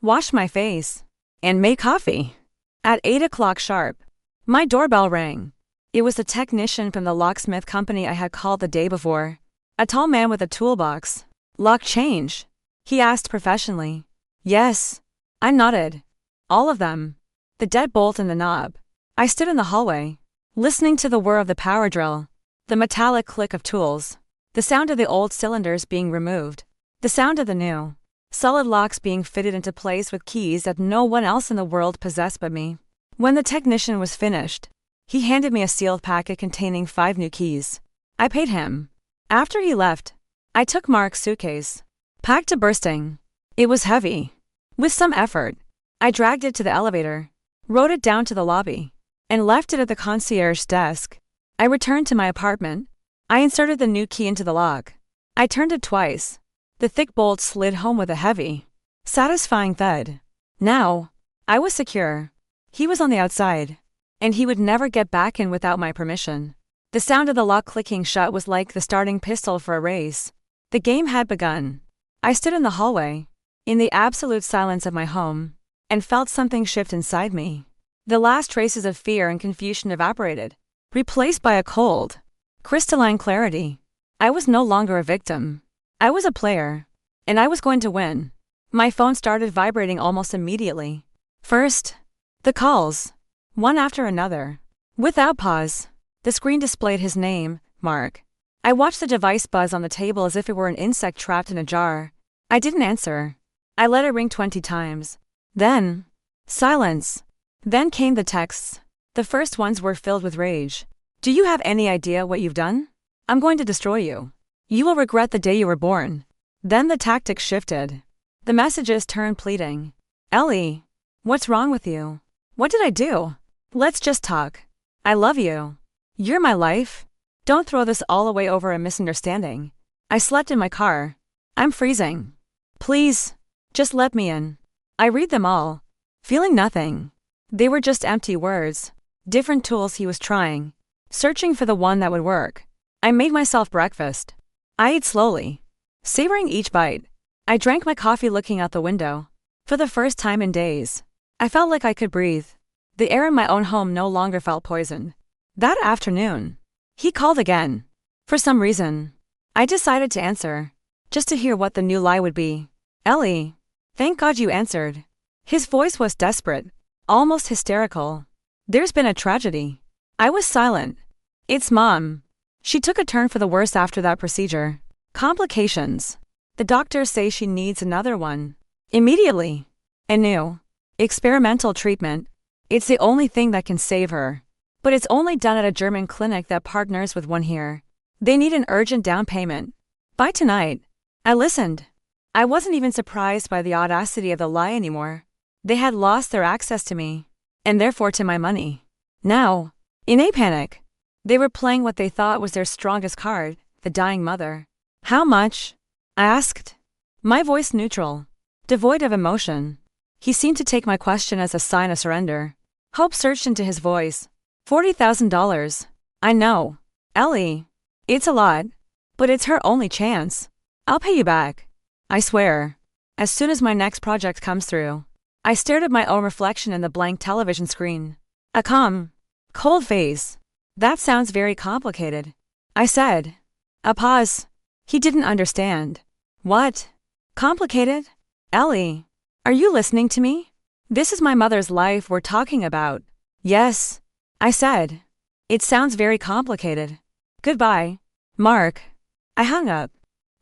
washed my face, and made coffee. At 8 o'clock sharp, my doorbell rang. It was the technician from the locksmith company I had called the day before. A tall man with a toolbox. Lock change? He asked professionally. Yes. I nodded. All of them. The deadbolt and the knob. I stood in the hallway, listening to the whir of the power drill, the metallic click of tools, the sound of the old cylinders being removed, the sound of the new, solid locks being fitted into place with keys that no one else in the world possessed but me. When the technician was finished, he handed me a sealed packet containing 5 new keys. I paid him. After he left, I took Mark's suitcase, packed to bursting. It was heavy. With some effort, I dragged it to the elevator, rode it down to the lobby, and left it at the concierge's desk. I returned to my apartment. I inserted the new key into the lock. I turned it twice. The thick bolt slid home with a heavy, satisfying thud. Now, I was secure. He was on the outside, and he would never get back in without my permission. The sound of the lock clicking shut was like the starting pistol for a race. The game had begun. I stood in the hallway, in the absolute silence of my home, and felt something shift inside me. The last traces of fear and confusion evaporated, replaced by a cold, crystalline clarity. I was no longer a victim. I was a player, and I was going to win. My phone started vibrating almost immediately. First, the calls, one after another. Without pause, the screen displayed his name, Mark. I watched the device buzz on the table as if it were an insect trapped in a jar. I didn't answer. I let it ring 20 times. Then, silence. Then came the texts. The first ones were filled with rage. Do you have any idea what you've done? I'm going to destroy you. You will regret the day you were born. Then the tactics shifted. The messages turned pleading. Ellie, what's wrong with you? What did I do? Let's just talk. I love you. You're my life. Don't throw this all away over a misunderstanding. I slept in my car. I'm freezing. Please, just let me in. I read them all, feeling nothing. They were just empty words, different tools he was trying, searching for the one that would work. I made myself breakfast. I ate slowly, savoring each bite. I drank my coffee looking out the window. For the first time in days, I felt like I could breathe. The air in my own home no longer felt poisoned. That afternoon, he called again. For some reason, I decided to answer, just to hear what the new lie would be. Ellie, thank God you answered. His voice was desperate, almost hysterical. There's been a tragedy. I was silent. It's Mom. She took a turn for the worse after that procedure. Complications. The doctors say she needs another one. Immediately. A new, experimental treatment. It's the only thing that can save her. But it's only done at a German clinic that partners with one here. They need an urgent down payment. By tonight. I listened. I wasn't even surprised by the audacity of the lie anymore. They had lost their access to me, and therefore to my money. Now, in a panic, they were playing what they thought was their strongest card, the dying mother. How much? I asked. My voice neutral, devoid of emotion. He seemed to take my question as a sign of surrender. Hope surged into his voice. $40,000. I know. Ellie. It's a lot, but it's her only chance. I'll pay you back. I swear. As soon as my next project comes through. I stared at my own reflection in the blank television screen. A calm, cold face. That sounds very complicated. I said. A pause. He didn't understand. What? Complicated? Ellie. Are you listening to me? This is my mother's life we're talking about. Yes. I said. It sounds very complicated. Goodbye, Mark. I hung up.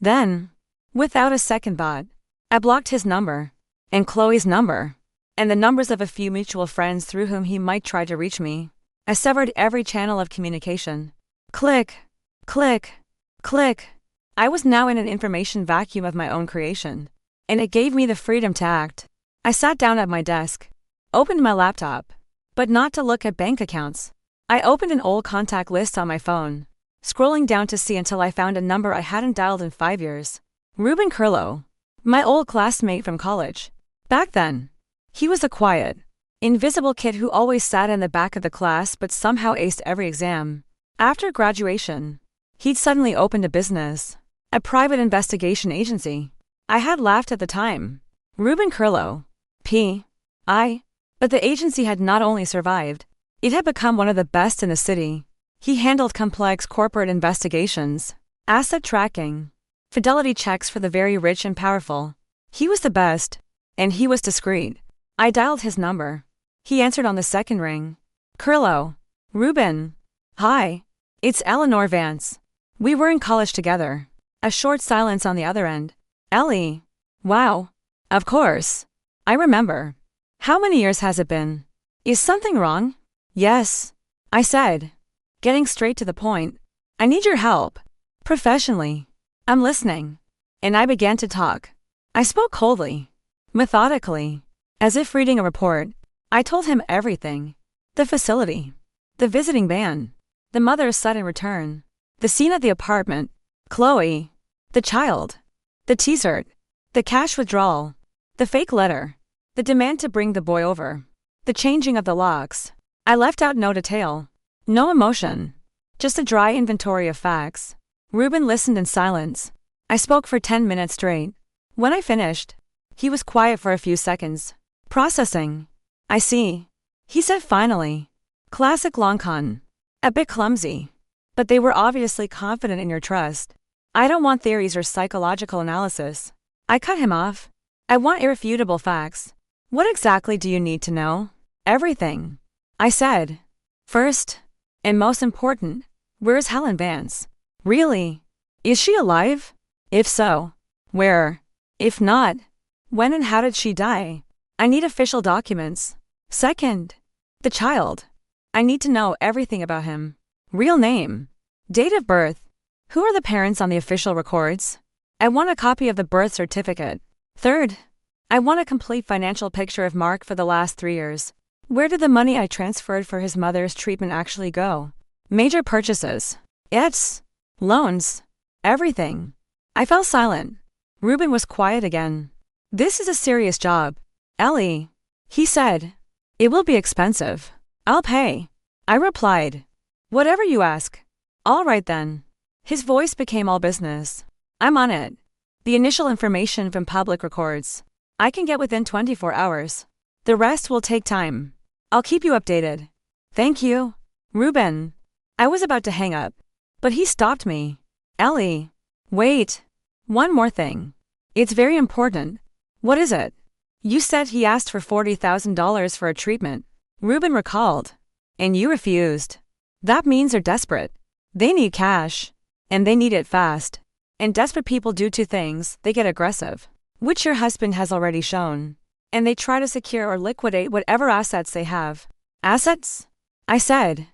Then, without a second thought, I blocked his number, and Chloe's number, and the numbers of a few mutual friends through whom he might try to reach me. I severed every channel of communication. Click, click, click. I was now in an information vacuum of my own creation, and it gave me the freedom to act. I sat down at my desk, opened my laptop, but not to look at bank accounts. I opened an old contact list on my phone, scrolling down to see until I found a number I hadn't dialed in 5 years. Ruben Curlow, my old classmate from college. Back then, he was a quiet, Invisible kid who always sat in the back of the class but somehow aced every exam. After graduation, he'd suddenly opened a business. A private investigation agency. I had laughed at the time. Ruben Curlow. P.I. But the agency had not only survived, it had become one of the best in the city. He handled complex corporate investigations, asset tracking, fidelity checks for the very rich and powerful. He was the best, and he was discreet. I dialed his number. He answered on the second ring. Curlow. Ruben. Hi. It's Eleanor Vance. We were in college together. A short silence on the other end. Ellie. Wow. Of course. I remember. How many years has it been? Is something wrong? Yes. I said. Getting straight to the point. I need your help. Professionally. I'm listening. And I began to talk. I spoke coldly. Methodically. As if reading a report. I told him everything. The facility. The visiting ban. The mother's sudden return. The scene at the apartment. Chloe. The child. The T-shirt. The cash withdrawal. The fake letter. The demand to bring the boy over. The changing of the locks. I left out no detail. No emotion. Just a dry inventory of facts. Ruben listened in silence. I spoke for 10 minutes straight. When I finished, he was quiet for a few seconds. Processing. I see. He said finally. Classic long con. A bit clumsy. But they were obviously confident in your trust. I don't want theories or psychological analysis. I cut him off. I want irrefutable facts. What exactly do you need to know? Everything. I said. First, and most important, where's Helen Vance? Really? Is she alive? If so, where? If not, when and how did she die? I need official documents. Second, the child. I need to know everything about him. Real name. Date of birth. Who are the parents on the official records? I want a copy of the birth certificate. Third, I want a complete financial picture of Mark for the last 3 years. Where did the money I transferred for his mother's treatment actually go? Major purchases. It's loans. Everything. I fell silent. Ruben was quiet again. This is a serious job. Ellie. He said. It will be expensive. I'll pay. I replied. Whatever you ask. All right then. His voice became all business. I'm on it. The initial information from public records. I can get within 24 hours. The rest will take time. I'll keep you updated. Thank you. Ruben. I was about to hang up. But he stopped me. Ellie. Wait. One more thing. It's very important. What is it? You said he asked for $40,000 for a treatment. Ruben recalled. And you refused. That means they're desperate. They need cash. And they need it fast. And desperate people do two things. They get aggressive, which your husband has already shown. And they try to secure or liquidate whatever assets they have. Assets? I said.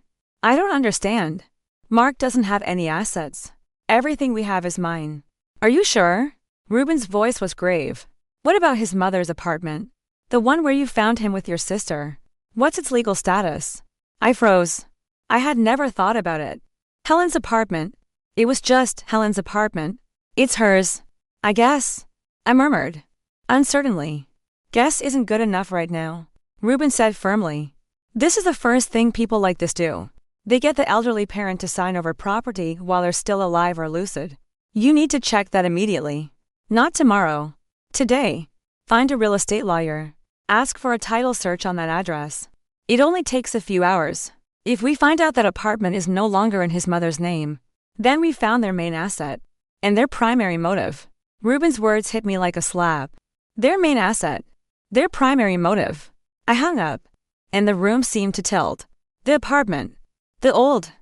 I don't understand. Mark doesn't have any assets. Everything we have is mine. Are you sure? Ruben's voice was grave. What about his mother's apartment? The one where you found him with your sister. What's its legal status? I froze. I had never thought about it. Helen's apartment. It was just Helen's apartment. It's hers. I guess. I murmured. Uncertainly. Guess isn't good enough right now. Ruben said firmly. This is the first thing people like this do. They get the elderly parent to sign over property while they're still alive or lucid. You need to check that immediately. Not tomorrow. Today. Find a real estate lawyer. Ask for a title search on that address. It only takes a few hours. If we find out that apartment is no longer in his mother's name, then we found their main asset. And their primary motive. Ruben's words hit me like a slap. Their main asset. Their primary motive. I hung up. And the room seemed to tilt. The apartment. The old,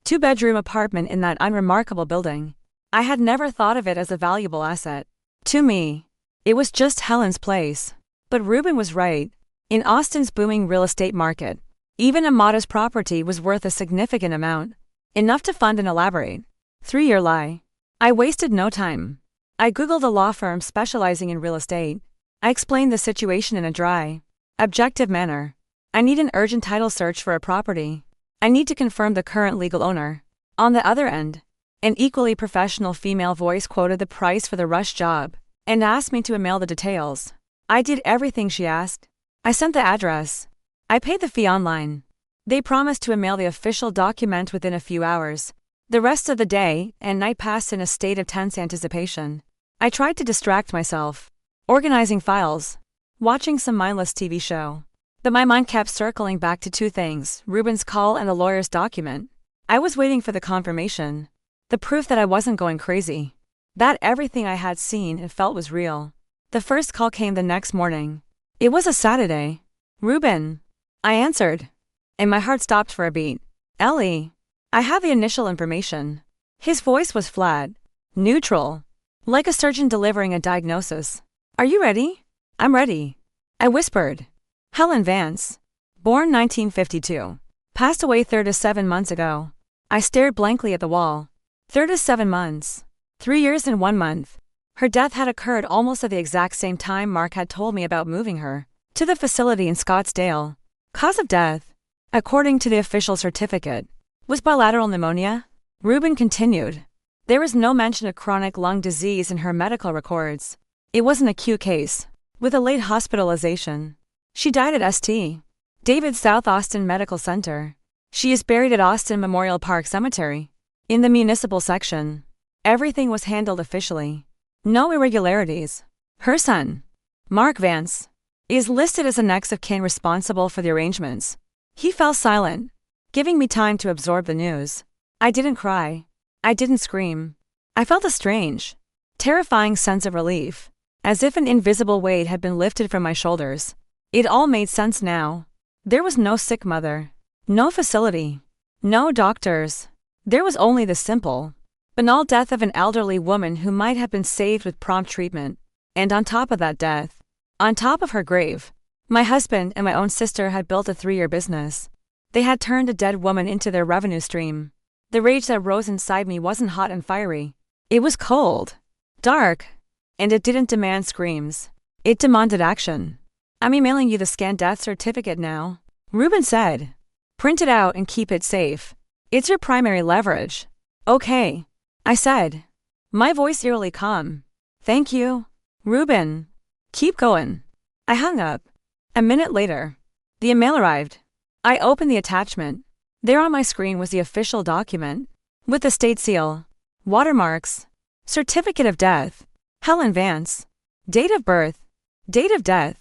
2-bedroom apartment in that unremarkable building. I had never thought of it as a valuable asset. To me, it was just Helen's place. But Ruben was right. In Austin's booming real estate market, even a modest property was worth a significant amount. Enough to fund an elaborate 3-year lie. I wasted no time. I Googled a law firm specializing in real estate. I explained the situation in a dry, objective manner. I need an urgent title search for a property. I need to confirm the current legal owner. On the other end, an equally professional female voice quoted the price for the rush job and asked me to email the details. I did everything she asked. I sent the address. I paid the fee online. They promised to email the official document within a few hours. The rest of the day and night passed in a state of tense anticipation. I tried to distract myself, organizing files, watching some mindless TV show. But my mind kept circling back to two things: Ruben's call and the lawyer's document. I was waiting for the confirmation, the proof that I wasn't going crazy, that everything I had seen and felt was real. The first call came the next morning. It was a Saturday. "Ruben," I answered, and my heart stopped for a beat. "Ellie, I have the initial information." His voice was flat, neutral, like a surgeon delivering a diagnosis. "Are you ready?" "I'm ready," I whispered. "Helen Vance, born 1952, passed away 37 months ago." I stared blankly at the wall. 37 months. 3 years and 1 month. Her death had occurred almost at the exact same time Mark had told me about moving her to the facility in Scottsdale. Cause of death, according to the official certificate, was bilateral pneumonia. Ruben continued. There was no mention of chronic lung disease in her medical records. It was an acute case, with a late hospitalization. She died at St. David's South Austin Medical Center. She is buried at Austin Memorial Park Cemetery, in the municipal section. Everything was handled officially. No irregularities. Her son, Mark Vance, is listed as a next of kin responsible for the arrangements. He fell silent, giving me time to absorb the news. I didn't cry. I didn't scream. I felt a strange, terrifying sense of relief, as if an invisible weight had been lifted from my shoulders. It all made sense now. There was no sick mother, no facility, no doctors. There was only the simple, banal death of an elderly woman who might have been saved with prompt treatment. And on top of that death, on top of her grave, my husband and my own sister had built a 3-year business. They had turned a dead woman into their revenue stream. The rage that rose inside me wasn't hot and fiery. It was cold, dark, and it didn't demand screams. It demanded action. "I'm emailing you the scanned death certificate now," Ruben said. "Print it out and keep it safe. It's your primary leverage." "Okay," I said, my voice eerily calm. "Thank you, Ruben. Keep going." I hung up. A minute later, the email arrived. I opened the attachment. There on my screen was the official document, with the state seal, watermarks, certificate of death, Helen Vance, date of birth, date of death,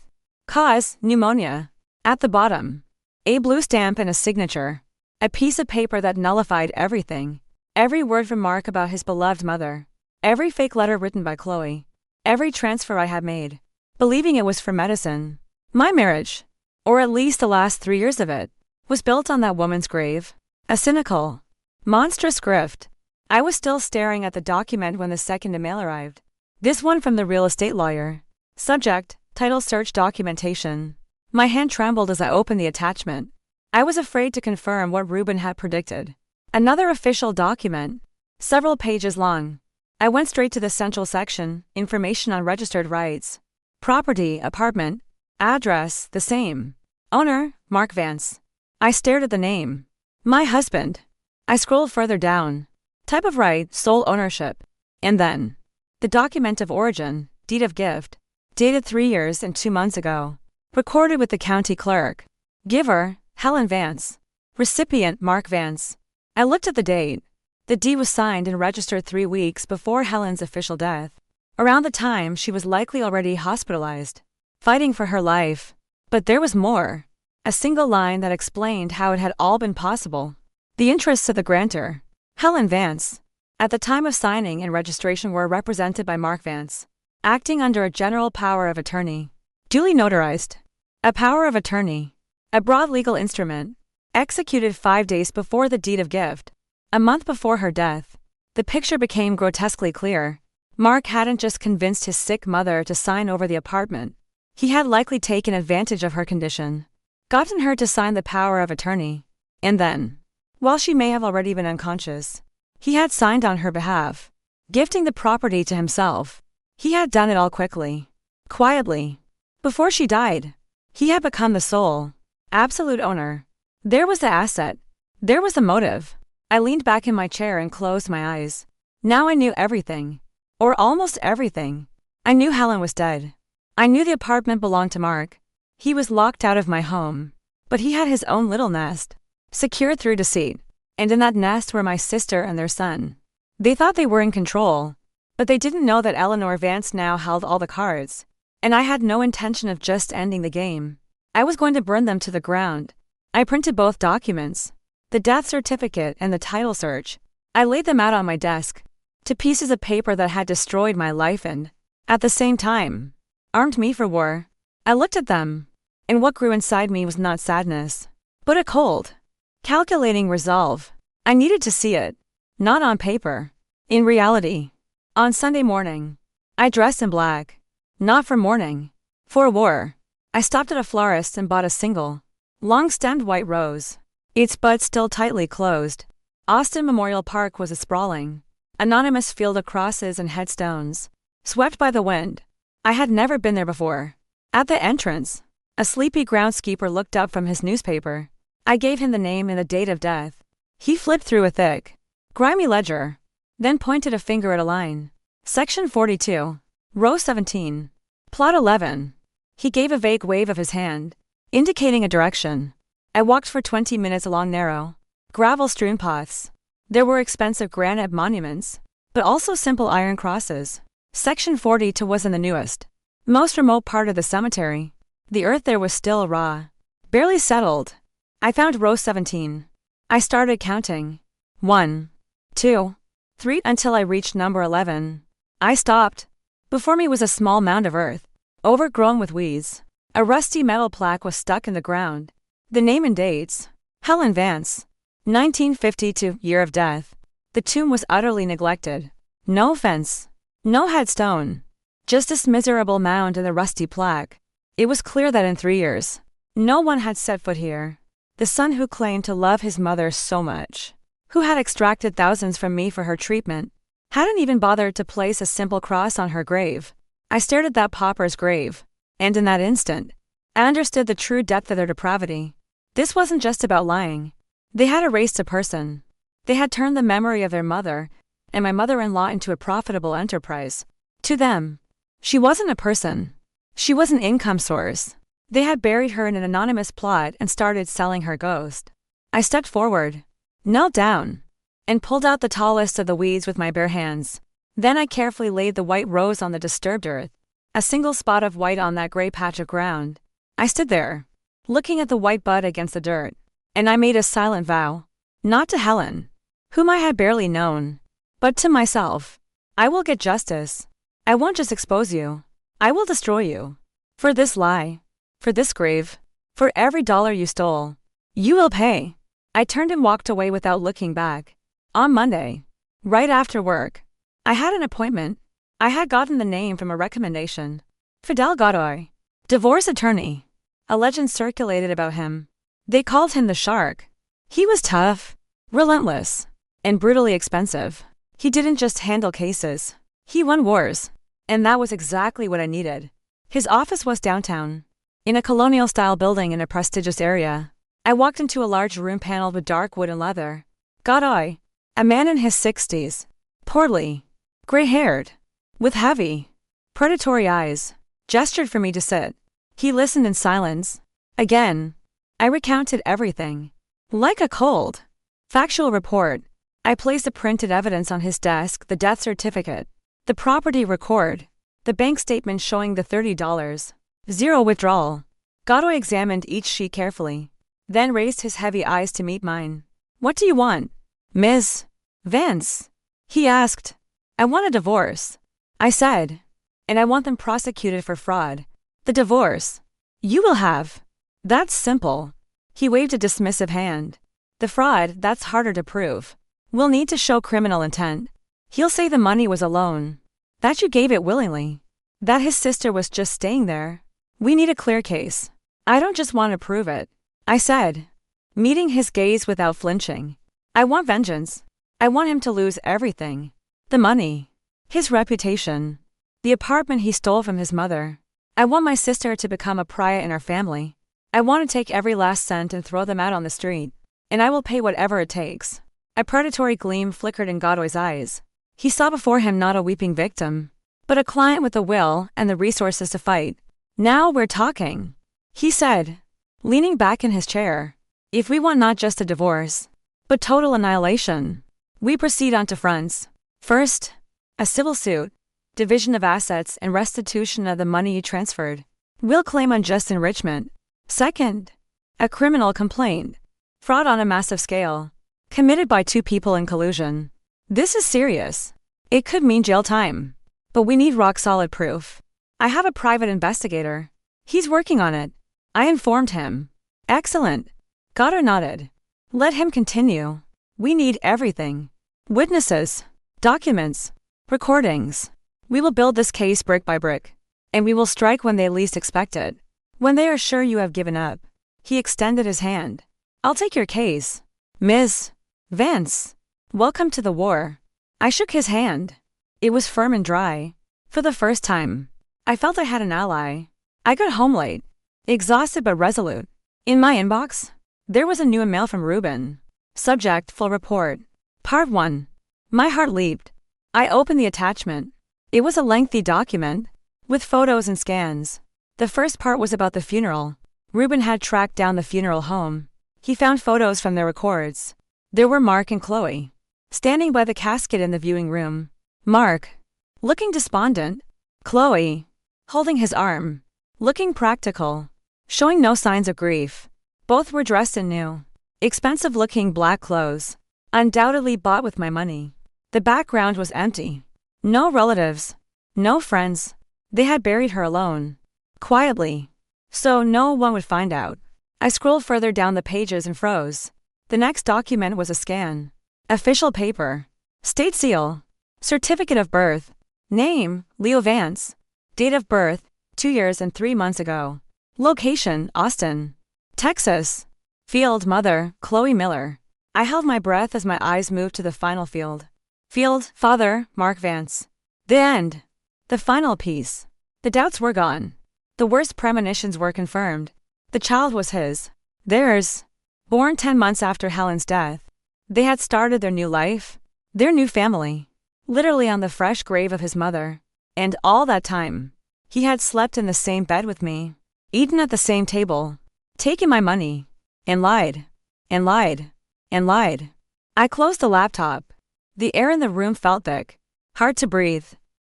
cause, pneumonia. At the bottom, a blue stamp and a signature. A piece of paper that nullified everything. Every word from Mark about his beloved mother. Every fake letter written by Chloe. Every transfer I had made, believing it was for medicine. My marriage, or at least the last 3 years of it, was built on that woman's grave. A cynical, monstrous grift. I was still staring at the document when the second email arrived. This one from the real estate lawyer. Subject, title search documentation. My hand trembled as I opened the attachment. I was afraid to confirm what Ruben had predicted. Another official document, several pages long. I went straight to the central section, information on registered rights. Property, apartment, address, the same. Owner, Mark Vance. I stared at the name. My husband. I scrolled further down. Type of right, sole ownership. And then, the document of origin, deed of gift, dated 3 years and 2 months ago. Recorded with the county clerk. Giver, Helen Vance. Recipient, Mark Vance. I looked at the date. The deed was signed and registered 3 weeks before Helen's official death. Around the time she was likely already hospitalized, fighting for her life. But there was more. A single line that explained how it had all been possible. The interests of the grantor, Helen Vance, at the time of signing and registration were represented by Mark Vance, acting under a general power of attorney, duly notarized. A power of attorney, a broad legal instrument, executed 5 days before the deed of gift. A month before her death, the picture became grotesquely clear. Mark hadn't just convinced his sick mother to sign over the apartment. He had likely taken advantage of her condition, gotten her to sign the power of attorney, and then, while she may have already been unconscious, he had signed on her behalf, gifting the property to himself. He had done it all quickly, quietly. Before she died, he had become the sole, absolute owner. There was the asset. There was the motive. I leaned back in my chair and closed my eyes. Now I knew everything. Or almost everything. I knew Helen was dead. I knew the apartment belonged to Mark. He was locked out of my home. But he had his own little nest, secured through deceit. And in that nest were my sister and their son. They thought they were in control, but they didn't know that Eleanor Vance now held all the cards. And I had no intention of just ending the game. I was going to burn them to the ground. I printed both documents, the death certificate and the title search. I laid them out on my desk, to pieces of paper that had destroyed my life and, at the same time, armed me for war. I looked at them, and what grew inside me was not sadness, but a cold, calculating resolve. I needed to see it, not on paper, in reality. On Sunday morning, I dressed in black, not for mourning, for war. I stopped at a florist and bought a single, long-stemmed white rose, its buds still tightly closed. Austin Memorial Park was a sprawling, anonymous field of crosses and headstones, swept by the wind. I had never been there before. At the entrance, a sleepy groundskeeper looked up from his newspaper. I gave him the name and the date of death. He flipped through a thick, grimy ledger, then pointed a finger at a line. Section 42, row 17, plot 11. He gave a vague wave of his hand, indicating a direction. I walked for 20 minutes along narrow, gravel-strewn paths. There were expensive granite monuments, but also simple iron crosses. Section 42 was in the newest, most remote part of the cemetery. The earth there was still raw, barely settled. I found row 17. I started counting. 1, 2, 3 until I reached number 11. I stopped. Before me was a small mound of earth, overgrown with weeds. A rusty metal plaque was stuck in the ground. The name and dates: Helen Vance, 1952, year of death. The tomb was utterly neglected. No fence, no headstone, just this miserable mound and the rusty plaque. It was clear that in 3 years, no one had set foot here. The son who claimed to love his mother so much, who had extracted thousands from me for her treatment, hadn't even bothered to place a simple cross on her grave. I stared at that pauper's grave, and in that instant, I understood the true depth of their depravity. This wasn't just about lying. They had erased a person. They had turned the memory of their mother and my mother-in-law into a profitable enterprise. To them, she wasn't a person. She was an income source. They had buried her in an anonymous plot and started selling her ghost. I stepped forward, knelt down, and pulled out the tallest of the weeds with my bare hands. Then I carefully laid the white rose on the disturbed earth, a single spot of white on that gray patch of ground. I stood there, looking at the white bud against the dirt, and I made a silent vow, not to Helen, whom I had barely known, but to myself. I will get justice. I won't just expose you. I will destroy you. For this lie, for this grave, for every dollar you stole. You will pay. I turned and walked away without looking back. On Monday, right after work, I had an appointment. I had gotten the name from a recommendation. Fidel Godoy, divorce attorney. A legend circulated about him. They called him the Shark. He was tough, relentless, and brutally expensive. He didn't just handle cases. He won wars. And that was exactly what I needed. His office was downtown, in a colonial-style building in a prestigious area. I walked into a large room paneled with dark wood and leather. Godoy, a man in his 60s, portly, gray-haired, with heavy, predatory eyes, gestured for me to sit. He listened in silence. Again, I recounted everything, like a cold, factual report. I placed the printed evidence on his desk: the death certificate, the property record, the bank statement showing the $30, zero withdrawal. Godoy examined each sheet carefully, then raised his heavy eyes to meet mine. What do you want, Ms. Vance? He asked. I want a divorce, I said, and I want them prosecuted for fraud. The divorce you will have. That's simple. He waved a dismissive hand. The fraud, that's harder to prove. We'll need to show criminal intent. He'll say the money was a loan, that you gave it willingly, that his sister was just staying there. We need a clear case. I don't just want to prove it, I said, meeting his gaze without flinching. I want vengeance. I want him to lose everything. The money, his reputation, the apartment he stole from his mother. I want my sister to become a pariah in our family. I want to take every last cent and throw them out on the street. And I will pay whatever it takes. A predatory gleam flickered in Godoy's eyes. He saw before him not a weeping victim, but a client with the will and the resources to fight. Now we're talking, he said. leaning back in his chair. If we want not just a divorce, but total annihilation, we proceed on to fronts. First, a civil suit, division of assets and restitution of the money you transferred. We'll claim unjust enrichment. Second, a criminal complaint, fraud on a massive scale, committed by two people in collusion. This is serious. It could mean jail time. But we need rock-solid proof. I have a private investigator. He's working on it. I informed him. Excellent. Goddard nodded. Let him continue. We need everything. Witnesses, documents, recordings. We will build this case brick by brick. And we will strike when they least expect it. When they are sure you have given up. He extended his hand. I'll take your case. Ms. Vance. Welcome to the war. I shook his hand. It was firm and dry. For the first time, I felt I had an ally. I got home late, exhausted but resolute. In my inbox, there was a new email from Ruben. Subject: full report. Part 1. My heart leaped. I opened the attachment. It was a lengthy document, with photos and scans. The first part was about the funeral. Ruben had tracked down the funeral home. He found photos from their records. There were Mark and Chloe, standing by the casket in the viewing room. Mark, looking despondent. Chloe, holding his arm, looking practical, showing no signs of grief. Both were dressed in new, expensive-looking black clothes, undoubtedly bought with my money. The background was empty. No relatives, no friends. They had buried her alone, quietly, so no one would find out. I scrolled further down the pages and froze. The next document was a scan. Official paper. State seal. Certificate of birth. Name: Leo Vance. Date of birth: 2 years and 3 months ago. Location: Austin, Texas. Field: mother, Chloe Miller. I held my breath as my eyes moved to the final field. Field: father, Mark Vance. The end. The final piece. The doubts were gone. The worst premonitions were confirmed. The child was his. Theirs. Born 10 months after Helen's death. They had started their new life, their new family, literally on the fresh grave of his mother. And all that time, he had slept in the same bed with me, eaten at the same table, taken my money, and lied, and lied, and lied. I closed the laptop. The air in the room felt thick, hard to breathe.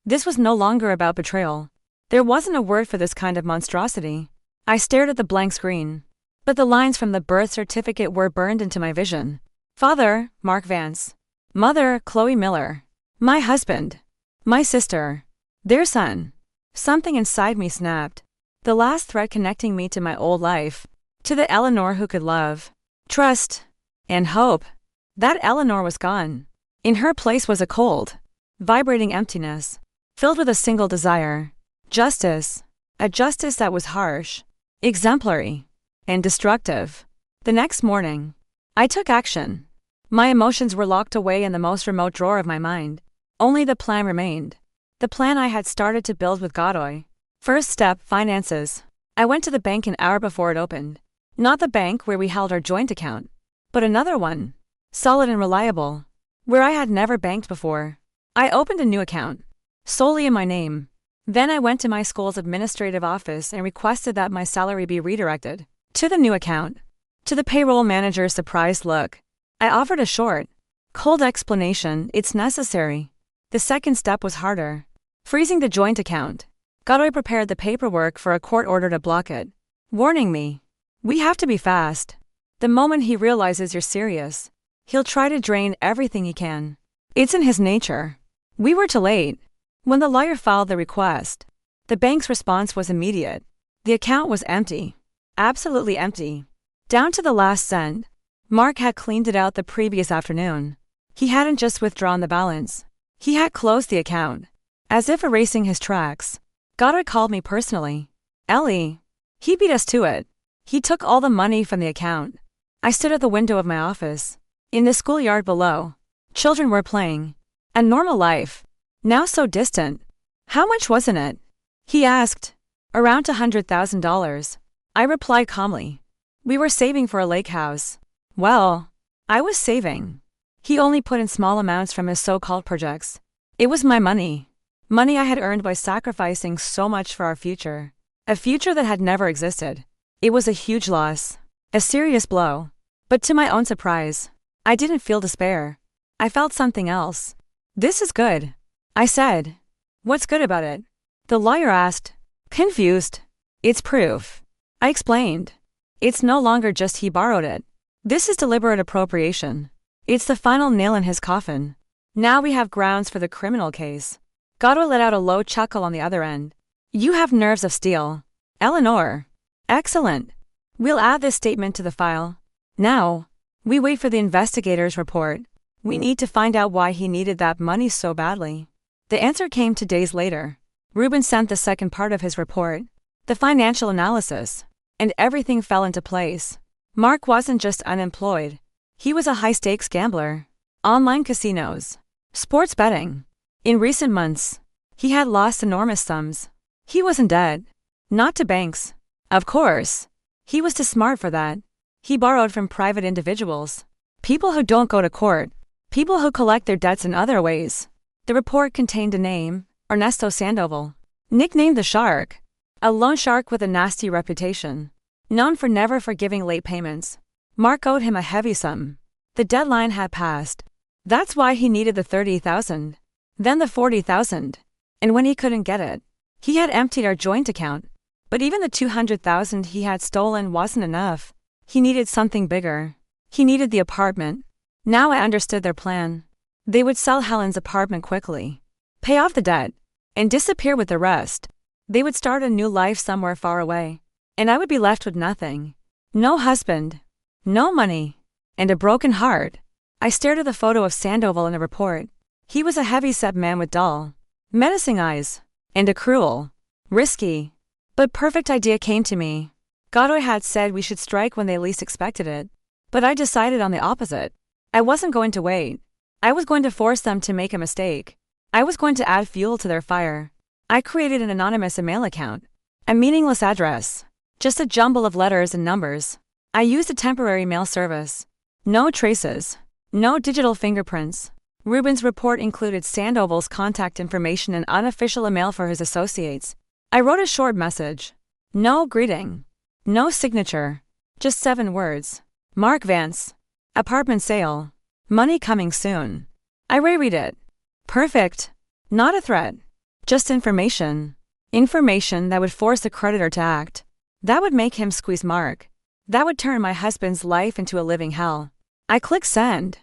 This was no longer about betrayal. There wasn't a word for this kind of monstrosity. I stared at the blank screen, but the lines from the birth certificate were burned into my vision. Father, Mark Vance. Mother, Chloe Miller. My husband. My sister. Their son. Something inside me snapped. The last thread connecting me to my old life. To the Eleanor who could love, trust, and hope. That Eleanor was gone. In her place was a cold, vibrating emptiness, filled with a single desire. Justice. A justice that was harsh, exemplary, and destructive. The next morning, I took action. My emotions were locked away in the most remote drawer of my mind. Only the plan remained. The plan I had started to build with Godoy. First step: finances. I went to the bank an hour before it opened. Not the bank where we held our joint account, but another one, solid and reliable, where I had never banked before. I opened a new account, solely in my name. Then I went to my school's administrative office and requested that my salary be redirected to the new account. To the payroll manager's surprised look, I offered a short, cold explanation: it's necessary. The second step was harder. Freezing the joint account. Godoy prepared the paperwork for a court order to block it, warning me, "We have to be fast. The moment he realizes you're serious, he'll try to drain everything he can. It's in his nature." We were too late. When the lawyer filed the request, the bank's response was immediate. The account was empty. Absolutely empty. Down to the last cent. Mark had cleaned it out the previous afternoon. He hadn't just withdrawn the balance. He had closed the account, as if erasing his tracks. Goddard called me personally. Ellie. He beat us to it. He took all the money from the account. I stood at the window of my office. In the schoolyard below, children were playing. A normal life. Now so distant. How much was in it? He asked. Around $100,000. I replied calmly. We were saving for a lake house. Well, I was saving. He only put in small amounts from his so-called projects. It was my money. Money I had earned by sacrificing so much for our future. A future that had never existed. It was a huge loss. A serious blow. But to my own surprise, I didn't feel despair. I felt something else. This is good, I said. What's good about it? The lawyer asked, confused. It's proof. I explained. It's no longer just he borrowed it. This is deliberate appropriation. It's the final nail in his coffin. Now we have grounds for the criminal case. Gatto let out a low chuckle on the other end. You have nerves of steel, Eleanor. Excellent. We'll add this statement to the file. Now, we wait for the investigator's report. We need to find out why he needed that money so badly. The answer came 2 days later. Ruben sent the second part of his report, the financial analysis, and everything fell into place. Mark wasn't just unemployed. He was a high-stakes gambler. Online casinos. Sports betting. In recent months, he had lost enormous sums. He was in debt. Not to banks. Of course. He was too smart for that. He borrowed from private individuals. People who don't go to court. People who collect their debts in other ways. The report contained a name, Ernesto Sandoval. Nicknamed the Shark. A loan shark with a nasty reputation. Known for never forgiving late payments. Mark owed him a heavy sum. The deadline had passed. That's why he needed the $30,000. Then the $40,000. And when he couldn't get it, he had emptied our joint account. But even the $200,000 he had stolen wasn't enough. He needed something bigger. He needed the apartment. Now I understood their plan. They would sell Helen's apartment quickly, pay off the debt, and disappear with the rest. They would start a new life somewhere far away. And I would be left with nothing. No husband. No money. And a broken heart. I stared at the photo of Sandoval in the report. He was a heavy-set man with dull, menacing eyes. And a cruel, risky, but perfect idea came to me. Godoy had said we should strike when they least expected it. But I decided on the opposite. I wasn't going to wait. I was going to force them to make a mistake. I was going to add fuel to their fire. I created an anonymous email account. A meaningless address. Just a jumble of letters and numbers. I used a temporary mail service. No traces. No digital fingerprints. Ruben's report included Sandoval's contact information and unofficial email for his associates. I wrote a short message. No greeting. No signature. Just 7 words. Mark Vance. Apartment sale. Money coming soon. I reread it. Perfect. Not a threat. Just information. Information that would force the creditor to act. That would make him squeeze Mark. That would turn my husband's life into a living hell. I clicked send.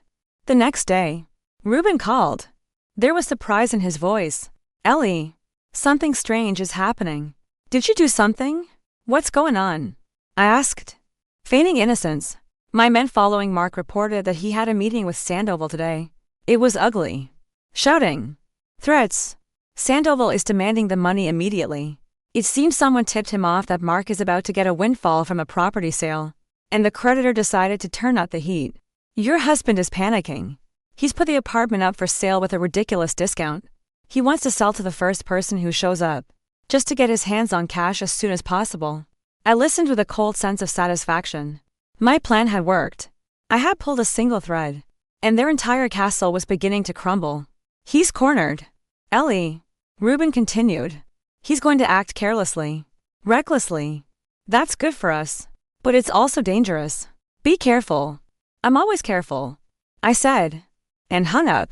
The next day, Ruben called. There was surprise in his voice. Ellie, something strange is happening. Did you do something? What's going on? I asked. Feigning innocence, my men following Mark reported that he had a meeting with Sandoval today. It was ugly. Shouting. Threats. Sandoval is demanding the money immediately. It seems someone tipped him off that Mark is about to get a windfall from a property sale, and the creditor decided to turn up the heat. Your husband is panicking. He's put the apartment up for sale with a ridiculous discount. He wants to sell to the first person who shows up, just to get his hands on cash as soon as possible. I listened with a cold sense of satisfaction. My plan had worked. I had pulled a single thread, and their entire castle was beginning to crumble. He's cornered. Ellie, Ruben continued. He's going to act carelessly, recklessly. That's good for us, but it's also dangerous. Be careful. I'm always careful, I said, and hung up.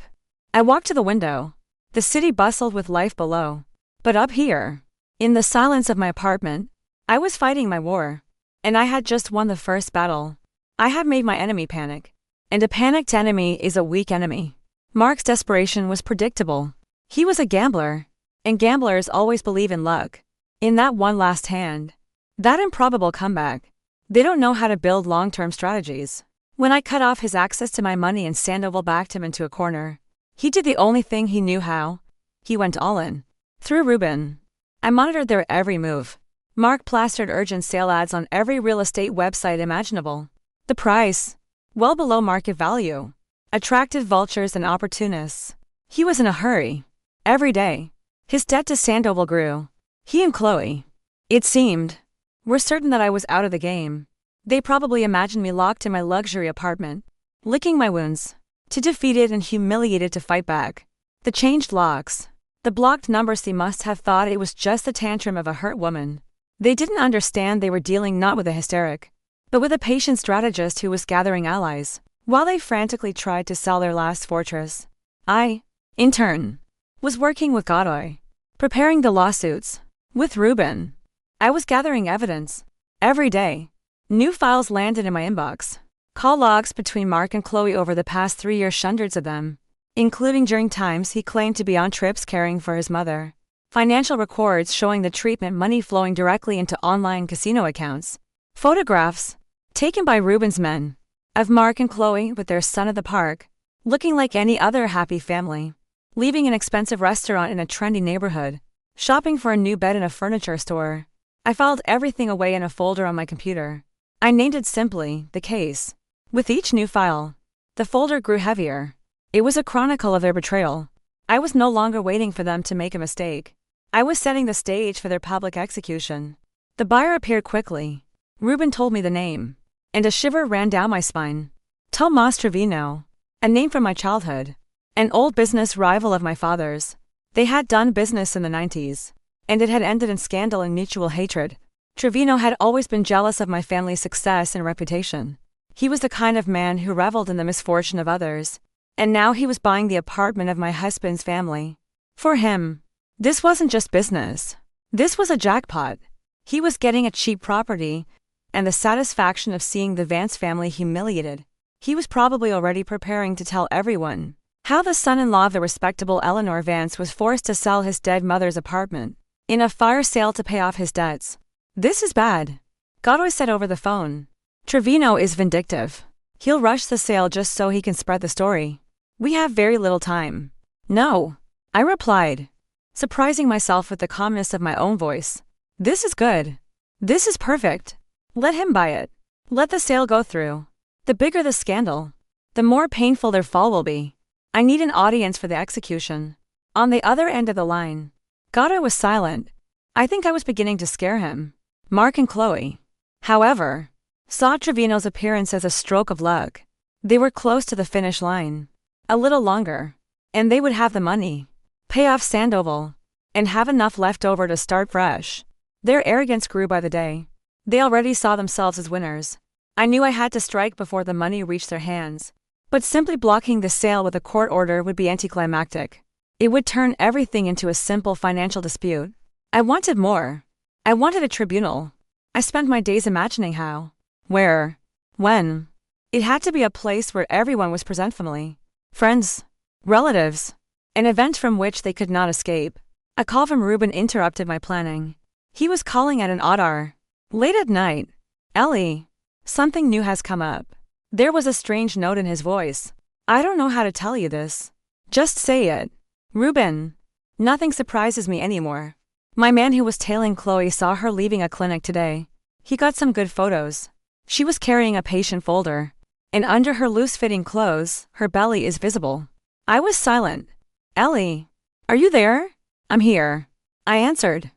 I walked to the window. The city bustled with life below. But up here, in the silence of my apartment, I was fighting my war. And I had just won the first battle. I had made my enemy panic. And a panicked enemy is a weak enemy. Mark's desperation was predictable. He was a gambler. And gamblers always believe in luck. In that one last hand. That improbable comeback. They don't know how to build long-term strategies. When I cut off his access to my money and Sandoval backed him into a corner, he did the only thing he knew how. He went all in. Through Ruben. I monitored their every move. Mark plastered urgent sale ads on every real estate website imaginable. The price, well below market value, attracted vultures and opportunists. He was in a hurry. Every day, his debt to Sandoval grew. He and Chloe, it seemed, were certain that I was out of the game. They probably imagined me locked in my luxury apartment, licking my wounds, too defeated and humiliated to fight back. The changed locks, the blocked numbers, they must have thought it was just the tantrum of a hurt woman. They didn't understand they were dealing not with a hysteric, but with a patient strategist who was gathering allies, while they frantically tried to sell their last fortress. I, in turn, was working with Godoy, preparing the lawsuits. With Ruben, I was gathering evidence. Every day, new files landed in my inbox. Call logs between Mark and Chloe over the past 3 years, hundreds of them, including during times he claimed to be on trips caring for his mother. Financial records showing the treatment money flowing directly into online casino accounts. Photographs, taken by Ruben's men, of Mark and Chloe with their son at the park, looking like any other happy family, leaving an expensive restaurant in a trendy neighborhood, shopping for a new bed in a furniture store. I filed everything away in a folder on my computer. I named it simply, The Case. With each new file, the folder grew heavier. It was a chronicle of their betrayal. I was no longer waiting for them to make a mistake. I was setting the stage for their public execution. The buyer appeared quickly. Ruben told me the name, and a shiver ran down my spine. Tomas Trevino, a name from my childhood. An old business rival of my father's. They had done business in the 90s, and it had ended in scandal and mutual hatred. Trevino had always been jealous of my family's success and reputation. He was the kind of man who reveled in the misfortune of others, and now he was buying the apartment of my husband's family. For him, this wasn't just business. This was a jackpot. He was getting a cheap property, and the satisfaction of seeing the Vance family humiliated. He was probably already preparing to tell everyone how the son-in-law of the respectable Eleanor Vance was forced to sell his dead mother's apartment in a fire sale to pay off his debts. This is bad, Godoy said over the phone. Trevino is vindictive. He'll rush the sale just so he can spread the story. We have very little time. No, I replied, surprising myself with the calmness of my own voice. This is good. This is perfect. Let him buy it. Let the sale go through. The bigger the scandal, the more painful their fall will be. I need an audience for the execution. On the other end of the line, Godoy was silent. I think I was beginning to scare him. Mark and Chloe, however, saw Trevino's appearance as a stroke of luck. They were close to the finish line. A little longer, and they would have the money, pay off Sandoval, and have enough left over to start fresh. Their arrogance grew by the day. They already saw themselves as winners. I knew I had to strike before the money reached their hands. But simply blocking the sale with a court order would be anticlimactic. It would turn everything into a simple financial dispute. I wanted more. I wanted a tribunal. I spent my days imagining how, where, when. It had to be a place where everyone was present, family, friends, relatives, an event from which they could not escape. A call from Ruben interrupted my planning. He was calling at an odd hour. Late at night. Ellie, something new has come up. There was a strange note in his voice. I don't know how to tell you this. Just say it. Ruben. Nothing surprises me anymore. My man who was tailing Chloe saw her leaving a clinic today. He got some good photos. She was carrying a patient folder, and under her loose-fitting clothes, her belly is visible. I was silent. Ellie, are you there? I'm here, I answered,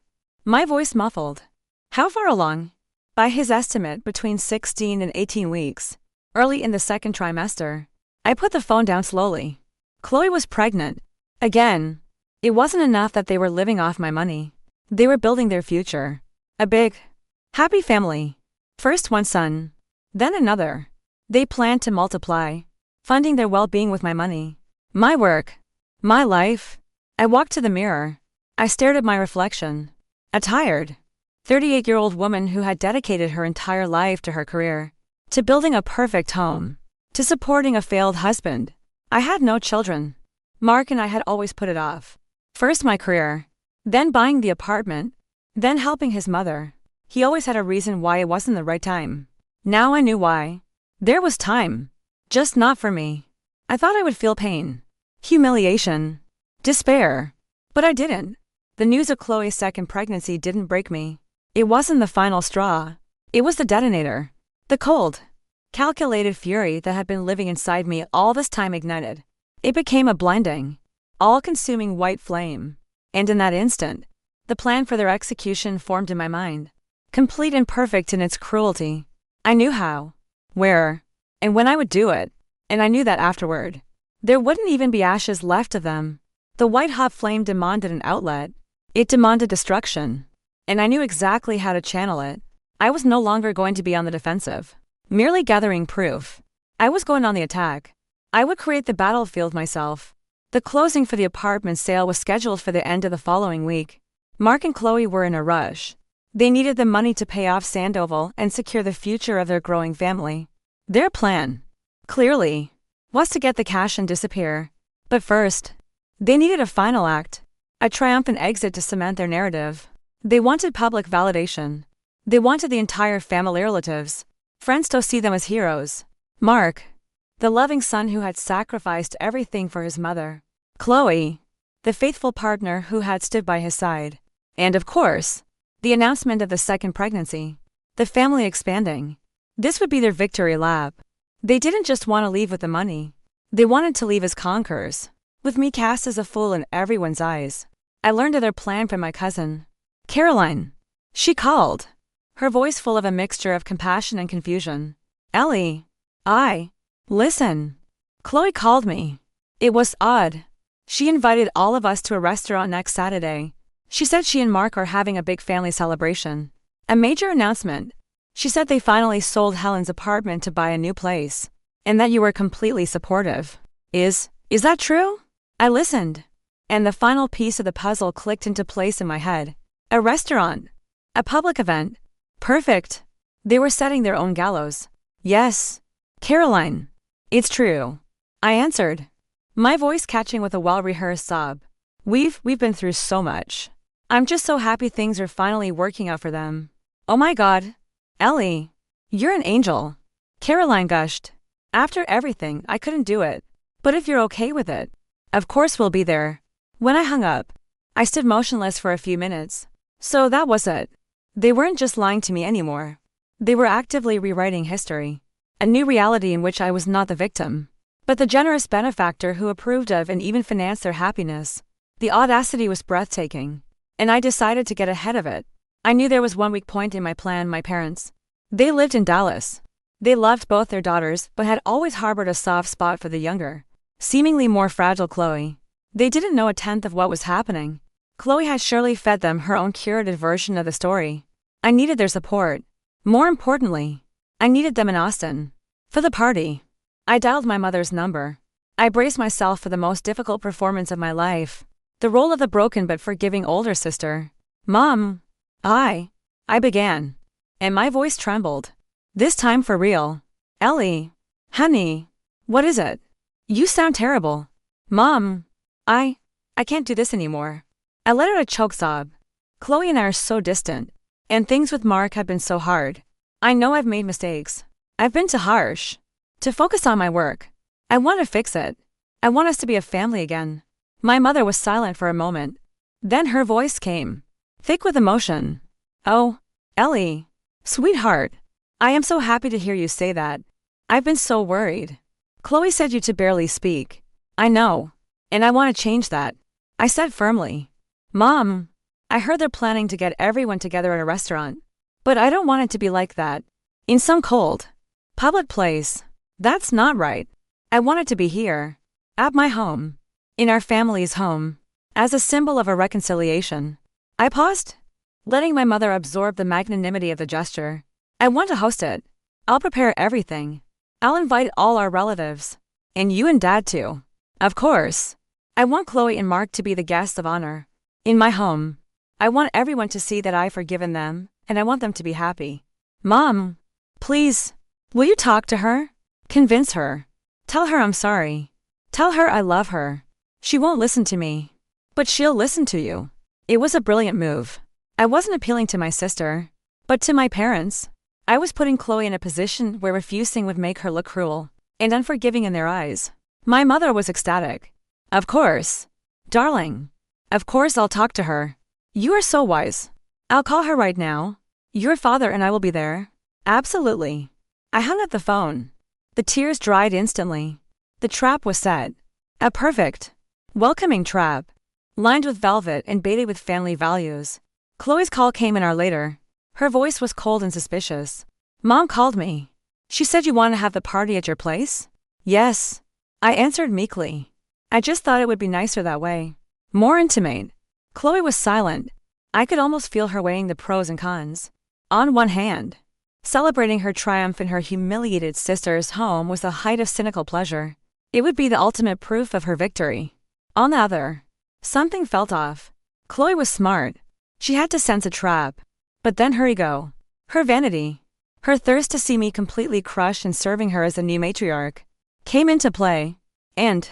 my voice muffled. How far along? By his estimate, between 16 and 18 weeks. Early in the second trimester. I put the phone down slowly. Chloe was pregnant. Again. It wasn't enough that they were living off my money. They were building their future. A big, happy family. First one son, then another. They planned to multiply, funding their well-being with my money. My work. My life. I walked to the mirror. I stared at my reflection. A tired, 38-year-old woman who had dedicated her entire life to her career, to building a perfect home, to supporting a failed husband. I had no children. Mark and I had always put it off. First my career, then buying the apartment, then helping his mother. He always had a reason why it wasn't the right time. Now I knew why. There was time, just not for me. I thought I would feel pain, humiliation, despair, but I didn't. The news of Chloe's second pregnancy didn't break me. It wasn't the final straw. It was the detonator. The cold, calculated fury that had been living inside me all this time ignited. It became a blinding, all-consuming white flame. And in that instant, the plan for their execution formed in my mind. Complete and perfect in its cruelty. I knew how, where, and when I would do it. And I knew that afterward, there wouldn't even be ashes left of them. The white-hot flame demanded an outlet. It demanded destruction. and I knew exactly how to channel it. I was no longer going to be on the defensive, merely gathering proof. I was going on the attack. I would create the battlefield myself. The closing for the apartment sale was scheduled for the end of the following week. Mark and Chloe were in a rush. They needed the money to pay off Sandoval and secure the future of their growing family. Their plan, clearly, was to get the cash and disappear. But first, they needed a final act, a triumphant exit to cement their narrative. They wanted public validation. They wanted the entire family, relatives, friends to see them as heroes. Mark, the loving son who had sacrificed everything for his mother. Chloe, the faithful partner who had stood by his side. And of course, the announcement of the second pregnancy. The family expanding. This would be their victory lap. They didn't just want to leave with the money. They wanted to leave as conquerors, with me cast as a fool in everyone's eyes. I learned of their plan from my cousin, Caroline. She called, her voice full of a mixture of compassion and confusion. Ellie. Listen. Chloe called me. It was odd. She invited all of us to a restaurant next Saturday. She said she and Mark are having a big family celebration. A major announcement. She said they finally sold Helen's apartment to buy a new place, and that you were completely supportive. Is that true? I listened, and the final piece of the puzzle clicked into place in my head. A restaurant. A public event. Perfect. They were setting their own gallows. Yes. Caroline. It's true. I answered, my voice catching with a well-rehearsed sob. We've been through so much. I'm just so happy things are finally working out for them. Oh my God. Ellie. You're an angel. Caroline gushed. After everything, I couldn't do it. But if you're okay with it, of course we'll be there. When I hung up, I stood motionless for a few minutes. So that was it. They weren't just lying to me anymore. They were actively rewriting history. A new reality in which I was not the victim, but the generous benefactor who approved of and even financed their happiness. The audacity was breathtaking, and I decided to get ahead of it. I knew there was one weak point in my plan. My parents. They lived in Dallas. They loved both their daughters but had always harbored a soft spot for the younger, seemingly more fragile Chloe. They didn't know a tenth of what was happening. Chloe had surely fed them her own curated version of the story. I needed their support. More importantly, I needed them in Austin. For the party. I dialed my mother's number. I braced myself for the most difficult performance of my life. The role of the broken but forgiving older sister. Mom. I began. And my voice trembled. This time for real. Ellie. Honey. What is it? You sound terrible. Mom. I can't do this anymore. I let out a choke sob. Chloe and I are so distant. And things with Mark have been so hard. I know I've made mistakes. I've been too harsh. To focus on my work. I want to fix it. I want us to be a family again. My mother was silent for a moment. Then her voice came, thick with emotion. Oh, Ellie. Sweetheart. I am so happy to hear you say that. I've been so worried. Chloe said you to barely speak. I know. And I want to change that. I said firmly. Mom. I heard they're planning to get everyone together at a restaurant. But I don't want it to be like that. In some cold, public place. That's not right. I want it to be here. At my home. In our family's home. As a symbol of a reconciliation. I paused, letting my mother absorb the magnanimity of the gesture. I want to host it. I'll prepare everything. I'll invite all our relatives. And you and Dad too. Of course. I want Chloe and Mark to be the guests of honor. In my home. I want everyone to see that I've forgiven them, and I want them to be happy. Mom. Please. Will you talk to her? Convince her. Tell her I'm sorry. Tell her I love her. She won't listen to me. But she'll listen to you. It was a brilliant move. I wasn't appealing to my sister, but to my parents. I was putting Chloe in a position where refusing would make her look cruel and unforgiving in their eyes. My mother was ecstatic. Of course. Darling. Of course I'll talk to her. You are so wise. I'll call her right now. Your father and I will be there. Absolutely. I hung up the phone. The tears dried instantly. The trap was set. A perfect, welcoming trap. Lined with velvet and baited with family values. Chloe's call came an hour later. Her voice was cold and suspicious. Mom called me. She said you want to have the party at your place? Yes. I answered meekly. I just thought it would be nicer that way. More intimate. Chloe was silent. I could almost feel her weighing the pros and cons. On one hand, celebrating her triumph in her humiliated sister's home was the height of cynical pleasure. It would be the ultimate proof of her victory. On the other, something felt off. Chloe was smart. She had to sense a trap. But then her ego, her vanity, her thirst to see me completely crushed and serving her as the new matriarch, came into play. And,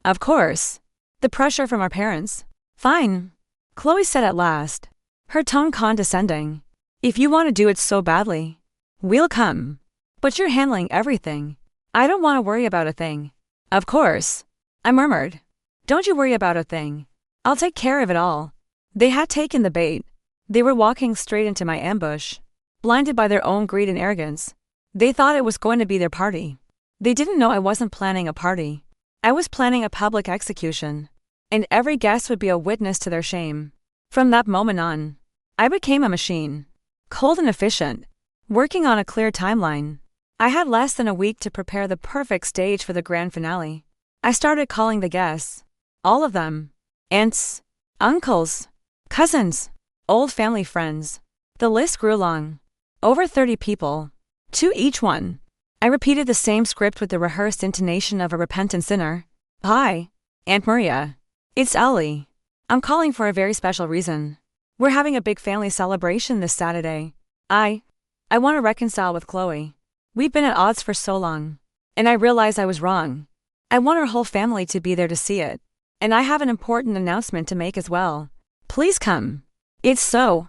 of course, the pressure from our parents. Fine, Chloe said at last, her tone condescending. If you want to do it so badly, we'll come. But you're handling everything. I don't want to worry about a thing. Of course, I murmured. Don't you worry about a thing. I'll take care of it all. They had taken the bait. They were walking straight into my ambush, blinded by their own greed and arrogance. They thought it was going to be their party. They didn't know I wasn't planning a party. I was planning a public execution, and every guest would be a witness to their shame. From that moment on, I became a machine, cold and efficient, working on a clear timeline. I had less than a week to prepare the perfect stage for the grand finale. I started calling the guests, all of them, aunts, uncles, cousins, old family friends. The list grew long. Over 30 people, 2 each one. I repeated the same script with the rehearsed intonation of a repentant sinner. Hi, Aunt Maria. It's Ellie. I'm calling for a very special reason. We're having a big family celebration this Saturday. I want to reconcile with Chloe. We've been at odds for so long. And I realize I was wrong. I want our whole family to be there to see it. And I have an important announcement to make as well. Please come. It's so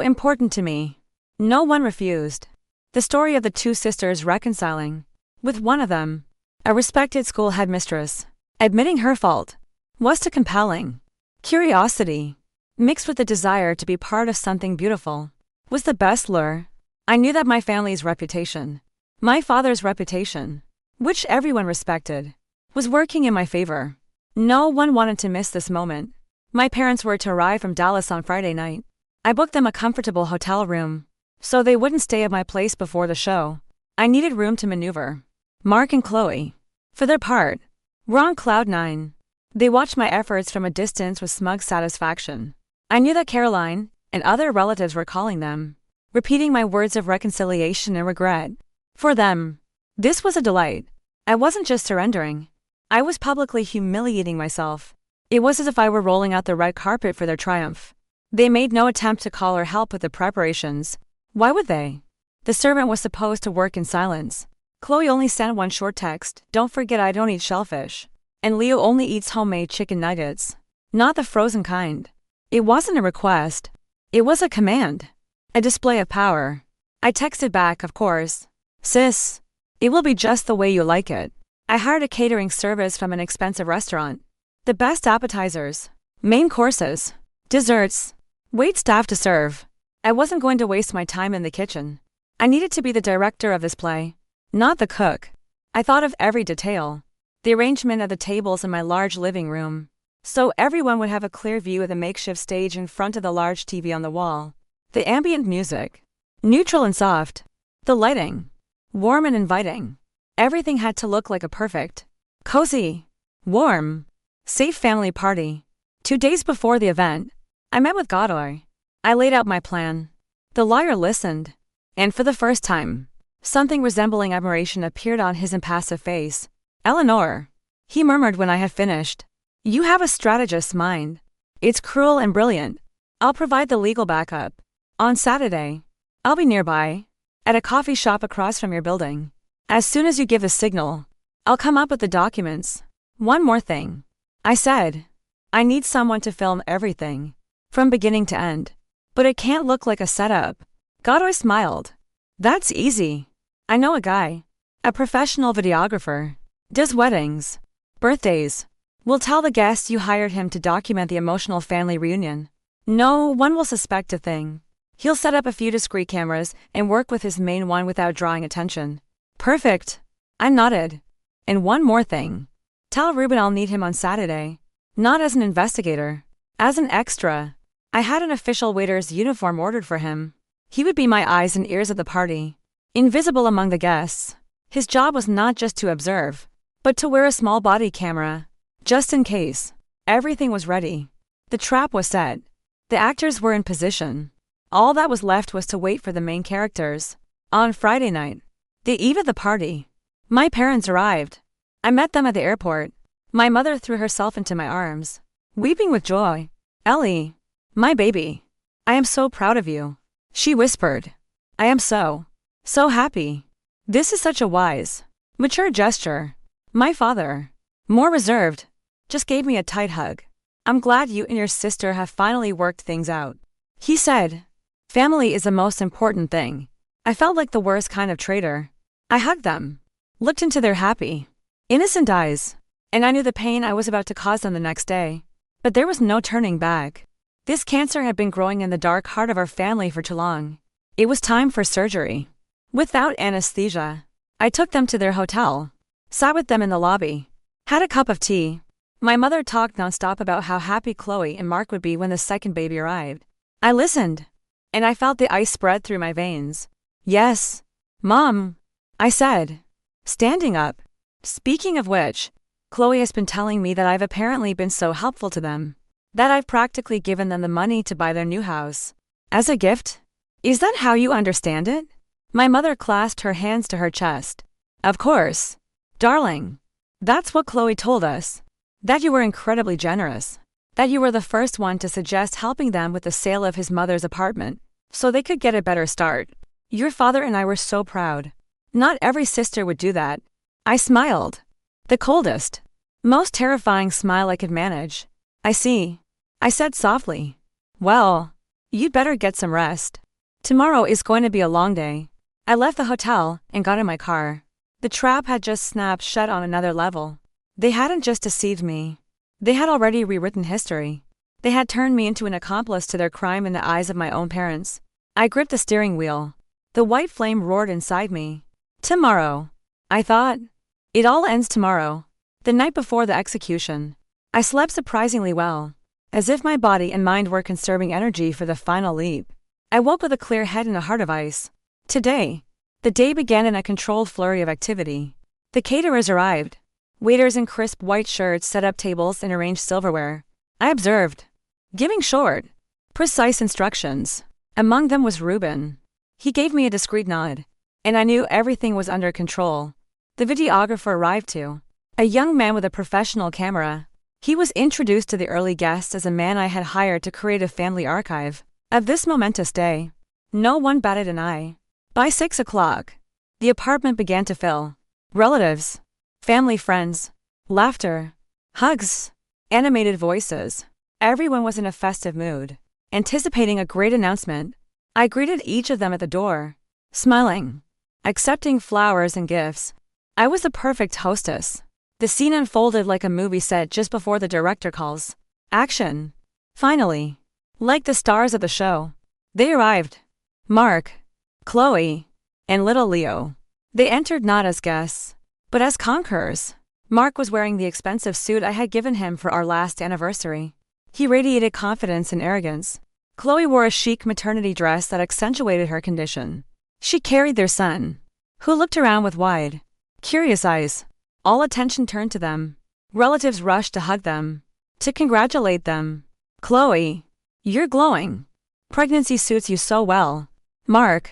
important to me. No one refused. The story of the 2 sisters reconciling, with one of them, a respected school headmistress, admitting her fault, was too compelling. Curiosity, mixed with the desire to be part of something beautiful, was the best lure. I knew that my family's reputation, my father's reputation, which everyone respected, was working in my favor. No one wanted to miss this moment. My parents were to arrive from Dallas on Friday night. I booked them a comfortable hotel room, so they wouldn't stay at my place before the show. I needed room to maneuver. Mark and Chloe, for their part, were on cloud 9. They watched my efforts from a distance with smug satisfaction. I knew that Caroline and other relatives were calling them, repeating my words of reconciliation and regret. For them, this was a delight. I wasn't just surrendering. I was publicly humiliating myself. It was as if I were rolling out the red carpet for their triumph. They made no attempt to call or help with the preparations. Why would they? The servant was supposed to work in silence. Chloe only sent one short text, "Don't forget I don't eat shellfish." And Leo only eats homemade chicken nuggets, not the frozen kind. It wasn't a request. It was a command. A display of power. I texted back, of course. "Sis, it will be just the way you like it." I hired a catering service from an expensive restaurant. The best appetizers, main courses, desserts, wait staff to serve. I wasn't going to waste my time in the kitchen. I needed to be the director of this play, not the cook. I thought of every detail. The arrangement of the tables in my large living room, so everyone would have a clear view of the makeshift stage in front of the large TV on the wall. The ambient music, neutral and soft. The lighting, warm and inviting. Everything had to look like a perfect, cozy, warm, safe family party. 2 days before the event, I met with Godoy. I laid out my plan. The lawyer listened, and for the first time, something resembling admiration appeared on his impassive face. "Eleanor," he murmured when I had finished, "you have a strategist's mind. It's cruel and brilliant. I'll provide the legal backup. On Saturday, I'll be nearby, at a coffee shop across from your building. As soon as you give the signal, I'll come up with the documents. One more thing," I said. "I need someone to film everything, from beginning to end. But it can't look like a setup." Godoy smiled. "That's easy. I know a guy, a professional videographer. Does weddings, birthdays. We'll tell the guests you hired him to document the emotional family reunion. No one will suspect a thing. He'll set up a few discreet cameras and work with his main one without drawing attention." "Perfect." I nodded. "And one more thing. Tell Ruben I'll need him on Saturday. Not as an investigator. As an extra. I had an official waiter's uniform ordered for him. He would be my eyes and ears at the party. Invisible among the guests. His job was not just to observe, but to wear a small body camera. Just in case. Everything was ready. The trap was set. The actors were in position. All that was left was to wait for the main characters. On Friday night, the eve of the party, my parents arrived. I met them at the airport. My mother threw herself into my arms, weeping with joy. "Ellie, my baby, I am so proud of you," she whispered. "I am so happy." This is such a wise, mature gesture. My father, more reserved, just gave me a tight hug. "I'm glad you and your sister have finally worked things out," he said. "Family is the most important thing." I felt like the worst kind of traitor. I hugged them, looked into their happy, innocent eyes, and I knew the pain I was about to cause them the next day. But there was no turning back. This cancer had been growing in the dark heart of our family for too long. It was time for surgery. Without anesthesia, I took them to their hotel, sat with them in the lobby, had a cup of tea. My mother talked nonstop about how happy Chloe and Mark would be when the second baby arrived. I listened, and I felt the ice spread through my veins. "Yes, Mom," I said, standing up. Speaking of which, Chloe has been telling me that I've apparently been so helpful to them, that I've practically given them the money to buy their new house. As a gift? Is that how you understand it? My mother clasped her hands to her chest. "Of course, darling. That's what Chloe told us. That you were incredibly generous. That you were the first one to suggest helping them with the sale of his mother's apartment, so they could get a better start. Your father and I were so proud. Not every sister would do that." I smiled. The coldest, most terrifying smile I could manage. "I see," I said softly. "Well, you'd better get some rest. Tomorrow is going to be a long day." I left the hotel and got in my car. The trap had just snapped shut on another level. They hadn't just deceived me. They had already rewritten history. They had turned me into an accomplice to their crime in the eyes of my own parents. I gripped the steering wheel. The white flame roared inside me. Tomorrow, I thought. It all ends tomorrow. The night before the execution, I slept surprisingly well, as if my body and mind were conserving energy for the final leap. I woke with a clear head and a heart of ice. Today, the day began in a controlled flurry of activity. The caterers arrived. Waiters in crisp white shirts set up tables and arranged silverware. I observed, giving short, precise instructions. Among them was Reuben. He gave me a discreet nod, and I knew everything was under control. The videographer arrived too, a young man with a professional camera. He was introduced to the early guests as a man I had hired to create a family archive of this momentous day. No one batted an eye. By 6 o'clock, the apartment began to fill. Relatives, family, friends, laughter, hugs, animated voices. Everyone was in a festive mood, anticipating a great announcement. I greeted each of them at the door, smiling, accepting flowers and gifts. I was the perfect hostess. The scene unfolded like a movie set just before the director calls action. Finally, like the stars of the show, they arrived. Mark, Chloe, and little Leo. They entered not as guests, but as conquerors. Mark was wearing the expensive suit I had given him for our last anniversary. He radiated confidence and arrogance. Chloe wore a chic maternity dress that accentuated her condition. She carried their son, who looked around with wide, curious eyes. All attention turned to them. Relatives rushed to hug them, to congratulate them. "Chloe, you're glowing. Pregnancy suits you so well." "Mark,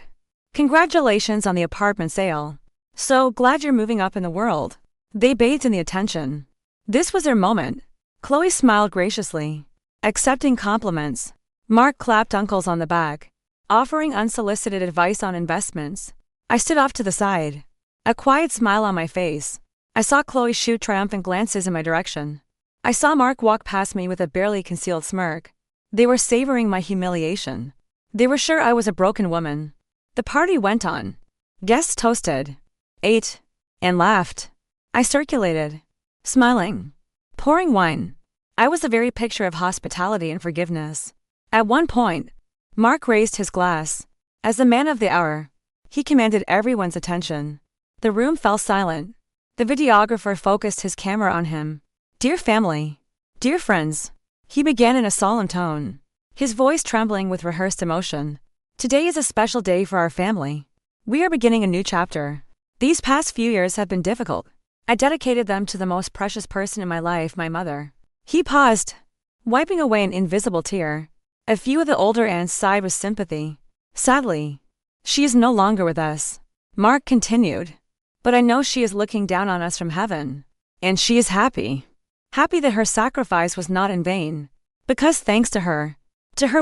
congratulations on the apartment sale. So glad you're moving up in the world." They bathed in the attention. This was their moment. Chloe smiled graciously, accepting compliments. Mark clapped uncles on the back, offering unsolicited advice on investments. I stood off to the side, a quiet smile on my face. I saw Chloe shoot triumphant glances in my direction. I saw Mark walk past me with a barely concealed smirk. They were savoring my humiliation. They were sure I was a broken woman. The party went on. Guests toasted, ate, and laughed. I circulated, smiling, pouring wine. I was the very picture of hospitality and forgiveness. At one point, Mark raised his glass. As the man of the hour, he commanded everyone's attention. The room fell silent. The videographer focused his camera on him. "Dear family, dear friends," he began in a solemn tone, his voice trembling with rehearsed emotion. "Today is a special day for our family. We are beginning a new chapter. These past few years have been difficult. I dedicated them to the most precious person in my life, my mother." He paused, wiping away an invisible tear. A few of the older aunts sighed with sympathy. Sadly, she is no longer with us, Mark continued. But I know she is looking down on us from heaven. And she is happy. Happy that her sacrifice was not in vain. Because thanks to her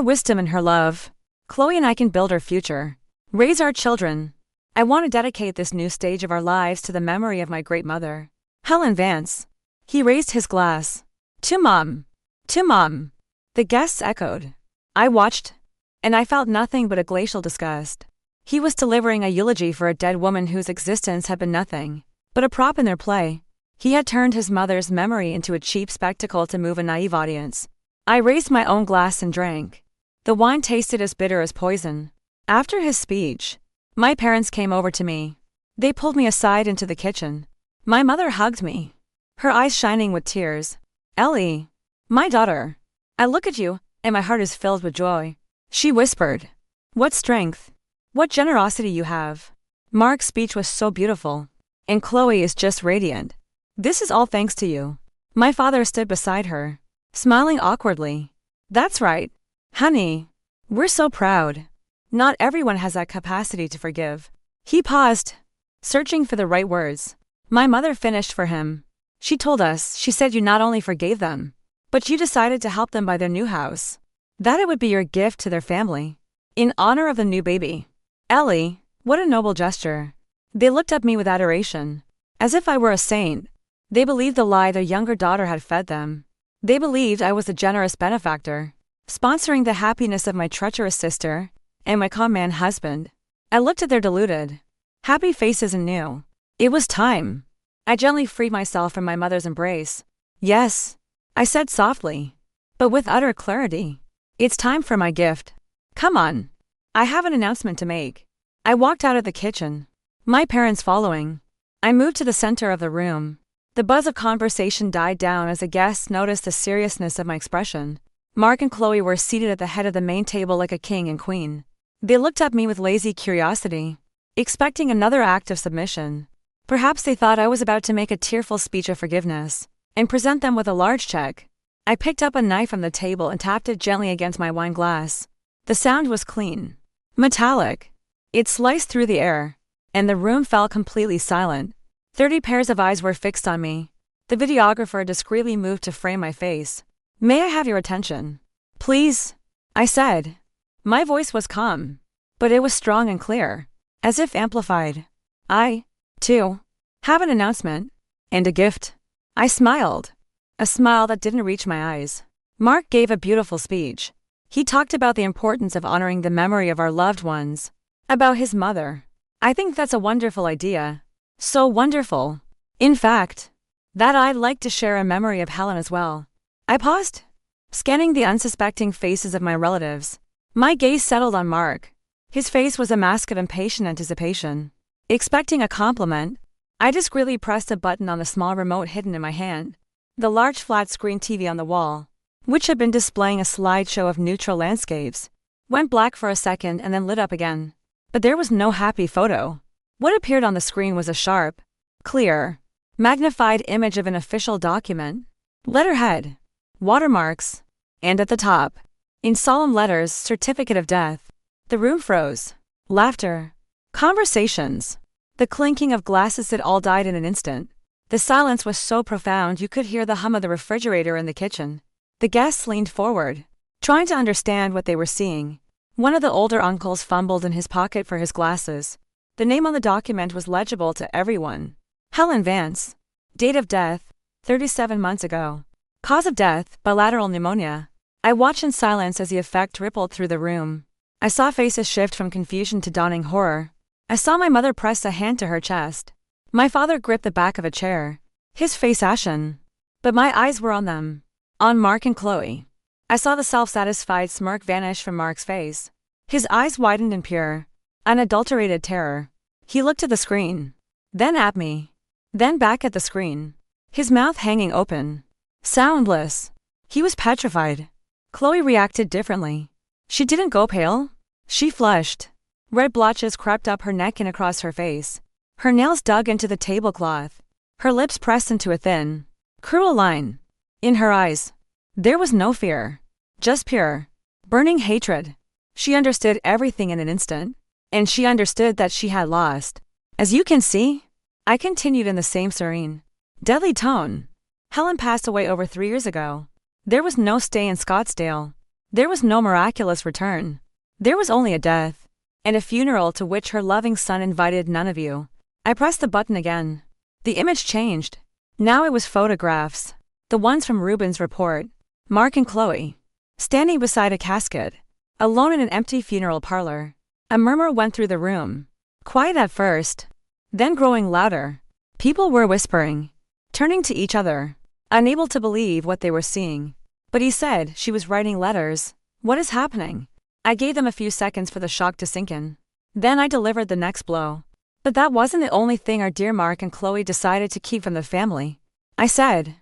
wisdom and her love, Chloe and I can build our future, raise our children. I want to dedicate this new stage of our lives to the memory of my great mother, Helen Vance. He raised his glass. To Mom. To Mom. The guests echoed. I watched, and I felt nothing but a glacial disgust. He was delivering a eulogy for a dead woman whose existence had been nothing but a prop in their play. He had turned his mother's memory into a cheap spectacle to move a naive audience. I raised my own glass and drank. The wine tasted as bitter as poison. After his speech, my parents came over to me. They pulled me aside into the kitchen. My mother hugged me, her eyes shining with tears. Ellie, my daughter, I look at you, and my heart is filled with joy. She whispered. What strength, what generosity you have. Mark's speech was so beautiful, and Chloe is just radiant. This is all thanks to you. My father stood beside her, smiling awkwardly. That's right, honey. We're so proud. Not everyone has that capacity to forgive. He paused, searching for the right words. My mother finished for him. She told us, she said you not only forgave them, but you decided to help them buy their new house. That it would be your gift to their family, in honor of the new baby. Ellie, what a noble gesture. They looked at me with adoration, as if I were a saint. They believed the lie their younger daughter had fed them. They believed I was a generous benefactor, sponsoring the happiness of my treacherous sister and my calm man husband. I looked at their deluded, happy faces and knew it was time. I gently freed myself from my mother's embrace. Yes, I said softly, but with utter clarity. It's time for my gift. Come on. I have an announcement to make. I walked out of the kitchen, my parents following. I moved to the center of the room. The buzz of conversation died down as the guests noticed the seriousness of my expression. Mark and Chloe were seated at the head of the main table like a king and queen. They looked at me with lazy curiosity, expecting another act of submission. Perhaps they thought I was about to make a tearful speech of forgiveness and present them with a large check. I picked up a knife from the table and tapped it gently against my wine glass. The sound was clean, metallic. It sliced through the air, and the room fell completely silent. 30 pairs of eyes were fixed on me. The videographer discreetly moved to frame my face. May I have your attention? Please, I said. My voice was calm, but it was strong and clear, as if amplified. I, too, have an announcement, and a gift. I smiled, a smile that didn't reach my eyes. Mark gave a beautiful speech. He talked about the importance of honoring the memory of our loved ones, about his mother. I think that's a wonderful idea. So wonderful, in fact, that I'd like to share a memory of Helen as well. I paused, scanning the unsuspecting faces of my relatives. My gaze settled on Mark. His face was a mask of impatient anticipation. Expecting a compliment, I discreetly pressed a button on the small remote hidden in my hand. The large flat-screen TV on the wall, which had been displaying a slideshow of neutral landscapes, went black for a second and then lit up again. But there was no happy photo. What appeared on the screen was a sharp, clear, magnified image of an official document. Letterhead, watermarks, and at the top, in solemn letters, certificate of death. The room froze. Laughter, conversations, the clinking of glasses, it all died in an instant. The silence was so profound you could hear the hum of the refrigerator in the kitchen. The guests leaned forward, trying to understand what they were seeing. One of the older uncles fumbled in his pocket for his glasses. The name on the document was legible to everyone. Helen Vance. Date of death, 37 months ago. Cause of death, bilateral pneumonia. I watched in silence as the effect rippled through the room. I saw faces shift from confusion to dawning horror. I saw my mother press a hand to her chest. My father gripped the back of a chair, his face ashen. But my eyes were on them, on Mark and Chloe. I saw the self-satisfied smirk vanish from Mark's face. His eyes widened in pure, unadulterated terror. He looked at the screen, then at me, then back at the screen, his mouth hanging open, soundless. He was petrified. Chloe reacted differently. She didn't go pale. She flushed. Red blotches crept up her neck and across her face. Her nails dug into the tablecloth. Her lips pressed into a thin, cruel line. In her eyes, there was no fear, just pure, burning hatred. She understood everything in an instant. And she understood that she had lost. As you can see, I continued in the same serene, deadly tone. Helen passed away over 3 years ago. There was no stay in Scottsdale. There was no miraculous return. There was only a death. And a funeral to which her loving son invited none of you. I pressed the button again. The image changed. Now it was photographs. The ones from Ruben's report. Mark and Chloe. Standing beside a casket. Alone in an empty funeral parlor. A murmur went through the room. Quiet at first. Then growing louder. People were whispering. Turning to each other. Unable to believe what they were seeing. But he said she was writing letters. What is happening? I gave them a few seconds for the shock to sink in. Then I delivered the next blow. But that wasn't the only thing our dear Mark and Chloe decided to keep from the family. I said.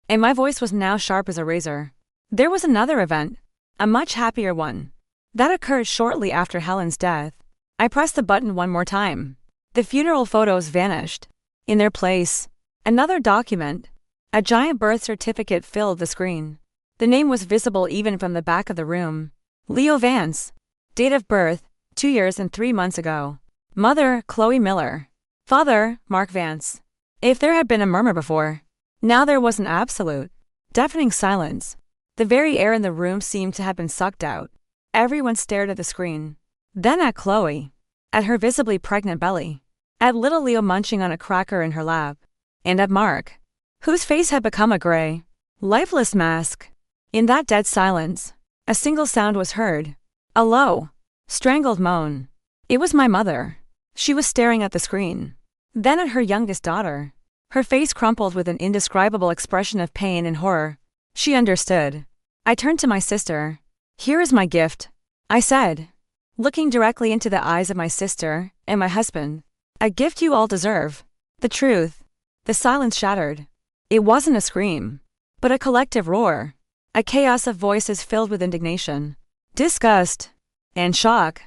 And my voice was now sharp as a razor. There was another event. A much happier one. That occurred shortly after Helen's death. I pressed the button one more time. The funeral photos vanished. In their place, another document. A giant birth certificate filled the screen. The name was visible even from the back of the room. Leo Vance. Date of birth, 2 years and 3 months ago. Mother, Chloe Miller. Father, Mark Vance. If there had been a murmur before, now there was an absolute, deafening silence. The very air in the room seemed to have been sucked out. Everyone stared at the screen. Then at Chloe. At her visibly pregnant belly. At little Leo munching on a cracker in her lap. And at Mark, whose face had become a gray, lifeless mask. In that dead silence, a single sound was heard. A low, strangled moan. It was my mother. She was staring at the screen. Then at her youngest daughter. Her face crumpled with an indescribable expression of pain and horror. She understood. I turned to my sister. Here is my gift, I said, looking directly into the eyes of my sister and my husband. A gift you all deserve. The truth. The silence shattered. It wasn't a scream, but a collective roar. A chaos of voices filled with indignation, disgust, and shock.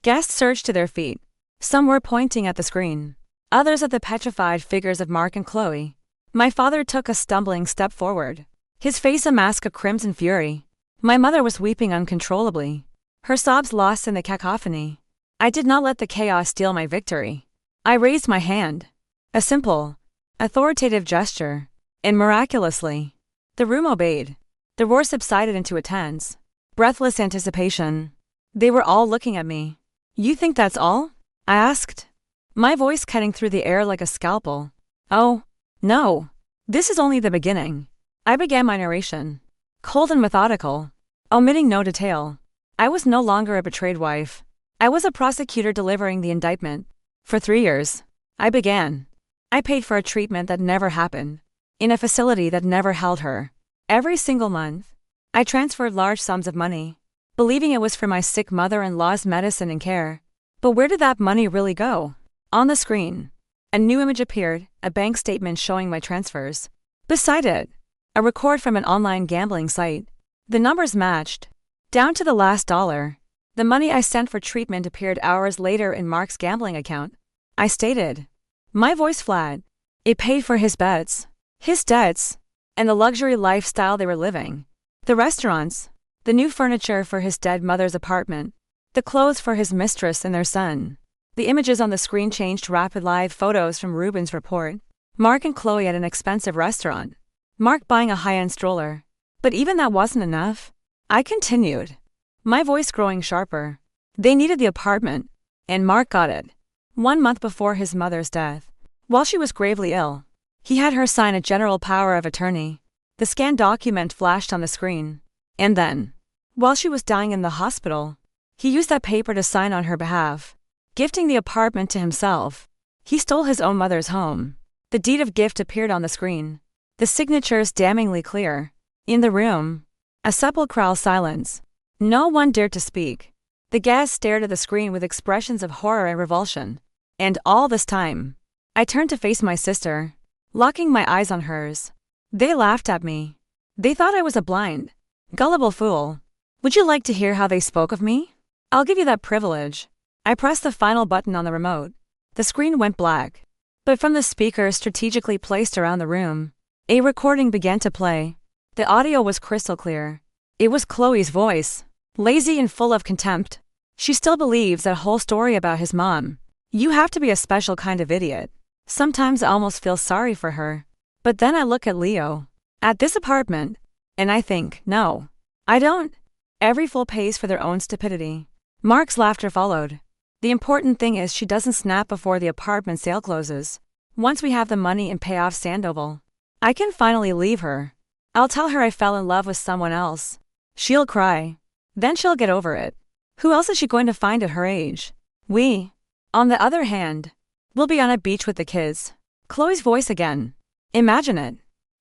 Guests surged to their feet. Some were pointing at the screen. Others at the petrified figures of Mark and Chloe. My father took a stumbling step forward. His face a mask of crimson fury. My mother was weeping uncontrollably. Her sobs lost in the cacophony. I did not let the chaos steal my victory. I raised my hand. A simple, authoritative gesture. And miraculously, the room obeyed. The roar subsided into a tense, breathless anticipation. They were all looking at me. You think that's all? I asked. My voice cutting through the air like a scalpel. Oh, no. This is only the beginning. I began my narration. Cold and methodical. Omitting no detail. I was no longer a betrayed wife. I was a prosecutor delivering the indictment. For 3 years, I began. I paid for a treatment that never happened. In a facility that never held her. Every single month, I transferred large sums of money, believing it was for my sick mother-in-law's medicine and care. But where did that money really go? On the screen, a new image appeared, a bank statement showing my transfers. Beside it, a record from an online gambling site. The numbers matched, down to the last dollar. The money I sent for treatment appeared hours later in Mark's gambling account. I stated, my voice flat. It paid for his bets, his debts, and the luxury lifestyle they were living. The restaurants, the new furniture for his dead mother's apartment, the clothes for his mistress and their son. The images on the screen changed rapid live photos from Ruben's report. Mark and Chloe at an expensive restaurant. Mark buying a high-end stroller. But even that wasn't enough. I continued, my voice growing sharper. They needed the apartment, and Mark got it. 1 month before his mother's death, while she was gravely ill, he had her sign a general power of attorney. The scanned document flashed on the screen. And then, while she was dying in the hospital, he used that paper to sign on her behalf, gifting the apartment to himself. He stole his own mother's home. The deed of gift appeared on the screen. The signatures damningly clear. In the room, a sepulchral silence. No one dared to speak. The guests stared at the screen with expressions of horror and revulsion. And all this time, I turned to face my sister, locking my eyes on hers. They laughed at me. They thought I was a blind, gullible fool. Would you like to hear how they spoke of me? I'll give you that privilege. I pressed the final button on the remote. The screen went black. But from the speakers strategically placed around the room, a recording began to play. The audio was crystal clear. It was Chloe's voice. lazy and full of contempt. She still believes that whole story about his mom. You have to be a special kind of idiot. Sometimes I almost feel sorry for her. But then I look at Leo, at this apartment, and I think, no, I don't. Every fool pays for their own stupidity. Mark's laughter followed. The important thing is she doesn't snap before the apartment sale closes. Once we have the money and pay off Sandoval, I can finally leave her. I'll tell her I fell in love with someone else. She'll cry. Then she'll get over it. Who else is she going to find at her age? We, on the other hand, will be on a beach with the kids. Chloe's voice again. Imagine it.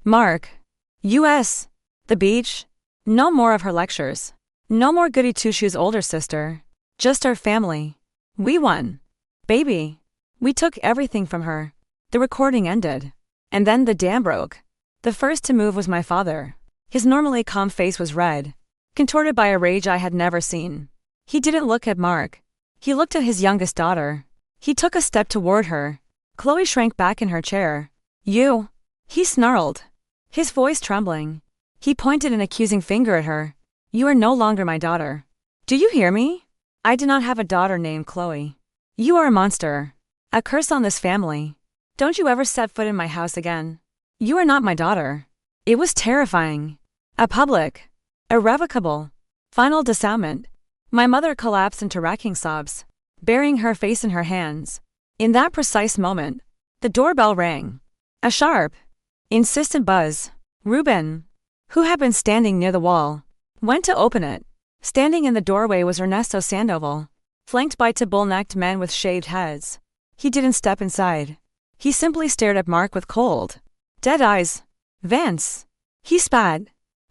Mark. U.S. The beach. No more of her lectures. No more goody two-shoes older sister. Just our family. We won. Baby. We took everything from her. The recording ended. And then the dam broke. The first to move was my father. His normally calm face was red, contorted by a rage I had never seen. He didn't look at Mark. He looked at his youngest daughter. He took a step toward her. Chloe shrank back in her chair. You. He snarled, his voice trembling. He pointed an accusing finger at her. You are no longer my daughter. Do you hear me? I do not have a daughter named Chloe. You are a monster. A curse on this family. Don't you ever set foot in my house again. You are not my daughter. It was terrifying. A public, irrevocable, final disavowment. My mother collapsed into racking sobs, burying her face in her hands. In that precise moment, the doorbell rang. A sharp, insistent buzz. Ruben, who had been standing near the wall, went to open it. Standing in the doorway was Ernesto Sandoval, flanked by two bull-necked men with shaved heads. He didn't step inside. He simply stared at Mark with cold, dead eyes. Vance. He spat.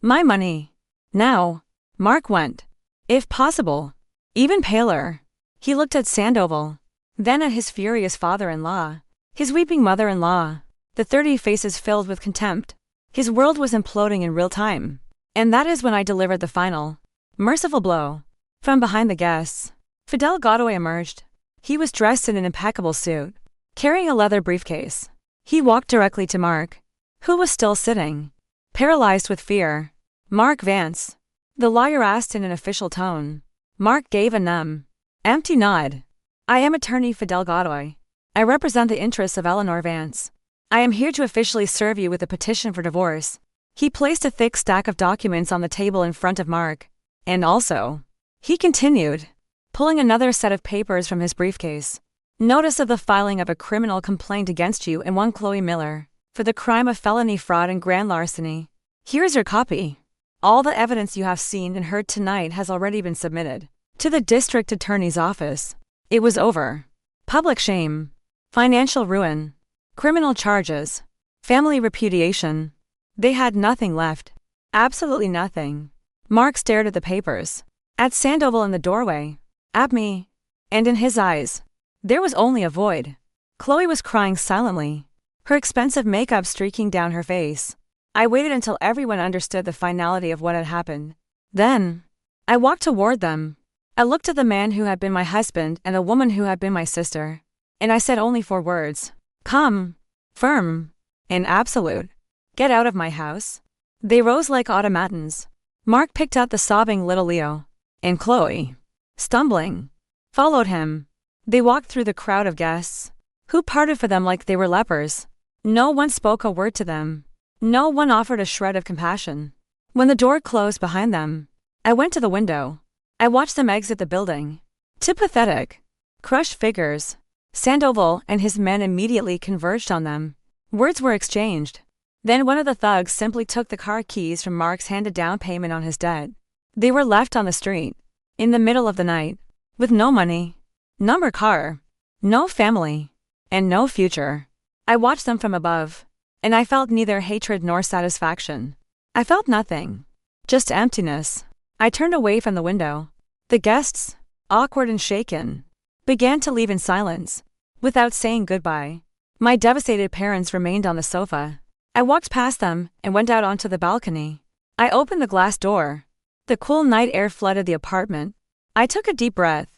My money. Now. Mark went. If possible. Even paler. He looked at Sandoval. Then at his furious father-in-law. His weeping mother-in-law. The 30 faces filled with contempt. His world was imploding in real time. And that is when I delivered the final, merciful blow. From behind the guests, Fidel Godoy emerged. He was dressed in an impeccable suit, carrying a leather briefcase. He walked directly to Mark, who was still sitting, paralyzed with fear. Mark Vance, the lawyer asked in an official tone. Mark gave a numb, empty nod. I am attorney Fidel Godoy. I represent the interests of Eleanor Vance. I am here to officially serve you with a petition for divorce. He placed a thick stack of documents on the table in front of Mark. And also, he continued, pulling another set of papers from his briefcase. Notice of the filing of a criminal complaint against you and one Chloe Miller, for the crime of felony fraud and grand larceny. Here is your copy. All the evidence you have seen and heard tonight has already been submitted to the district attorney's office. It was over. Public shame, financial ruin, criminal charges, family repudiation. They had nothing left. Absolutely nothing. Mark stared at the papers, at Sandoval in the doorway, at me, and in his eyes, there was only a void. Chloe was crying silently, her expensive makeup streaking down her face. I waited until everyone understood the finality of what had happened. Then, I walked toward them. I looked at the man who had been my husband and the woman who had been my sister, and I said only 4 words. Come. Firm. And absolute. Get out of my house. They rose like automatons. Mark picked up the sobbing little Leo, and Chloe, stumbling, followed him. They walked through the crowd of guests, who parted for them like they were lepers. No one spoke a word to them. No one offered a shred of compassion. When the door closed behind them, I went to the window. I watched them exit the building. 2 pathetic, crushed figures. Sandoval and his men immediately converged on them. Words were exchanged. Then one of the thugs simply took the car keys from Mark's handed down payment on his debt. They were left on the street, in the middle of the night, with no money, number car, no family, and no future. I watched them from above, and I felt neither hatred nor satisfaction. I felt nothing, just emptiness. I turned away from the window. The guests, awkward and shaken, began to leave in silence, without saying goodbye. My devastated parents remained on the sofa. I walked past them and went out onto the balcony. I opened the glass door. The cool night air flooded the apartment. I took a deep breath.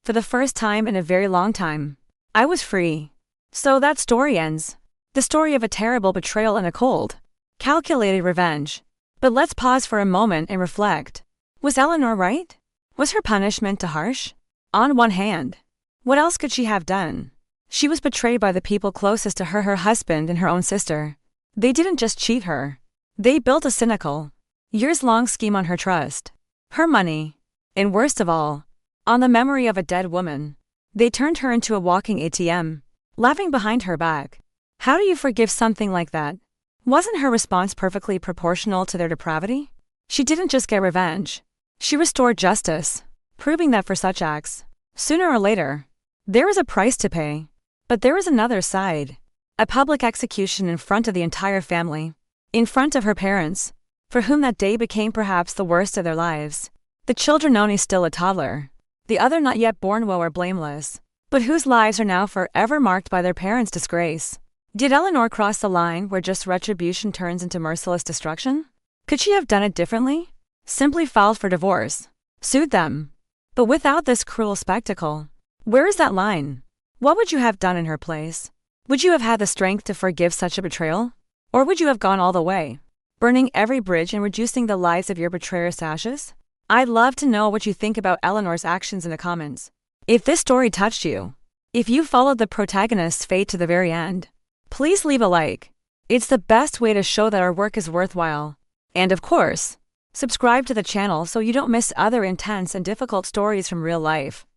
For the first time in a very long time, I was free. So that story ends. The story of a terrible betrayal and a cold, calculated revenge. But let's pause for a moment and reflect. Was Eleanor right? Was her punishment too harsh? On one hand, what else could she have done? She was betrayed by the people closest to her, her husband and her own sister. They didn't just cheat her. They built a cynical, years-long scheme on her trust, her money, and worst of all, on the memory of a dead woman. They turned her into a walking ATM, laughing behind her back. How do you forgive something like that? Wasn't her response perfectly proportional to their depravity? She didn't just get revenge. She restored justice, proving that for such acts, sooner or later, there is a price to pay. But there is another side. A public execution in front of the entire family. In front of her parents, for whom that day became perhaps the worst of their lives. The children, only still a toddler. The other not yet born, woe or blameless, but whose lives are now forever marked by their parents' disgrace. Did Eleanor cross the line where just retribution turns into merciless destruction? Could she have done it differently? Simply filed for divorce, sued them. But without this cruel spectacle, where is that line? What would you have done in her place? Would you have had the strength to forgive such a betrayal? Or would you have gone all the way, burning every bridge and reducing the lives of your betrayers to ashes? I'd love to know what you think about Eleanor's actions in the comments. If this story touched you, if you followed the protagonist's fate to the very end, please leave a like. It's the best way to show that our work is worthwhile. And of course, subscribe to the channel so you don't miss other intense and difficult stories from real life.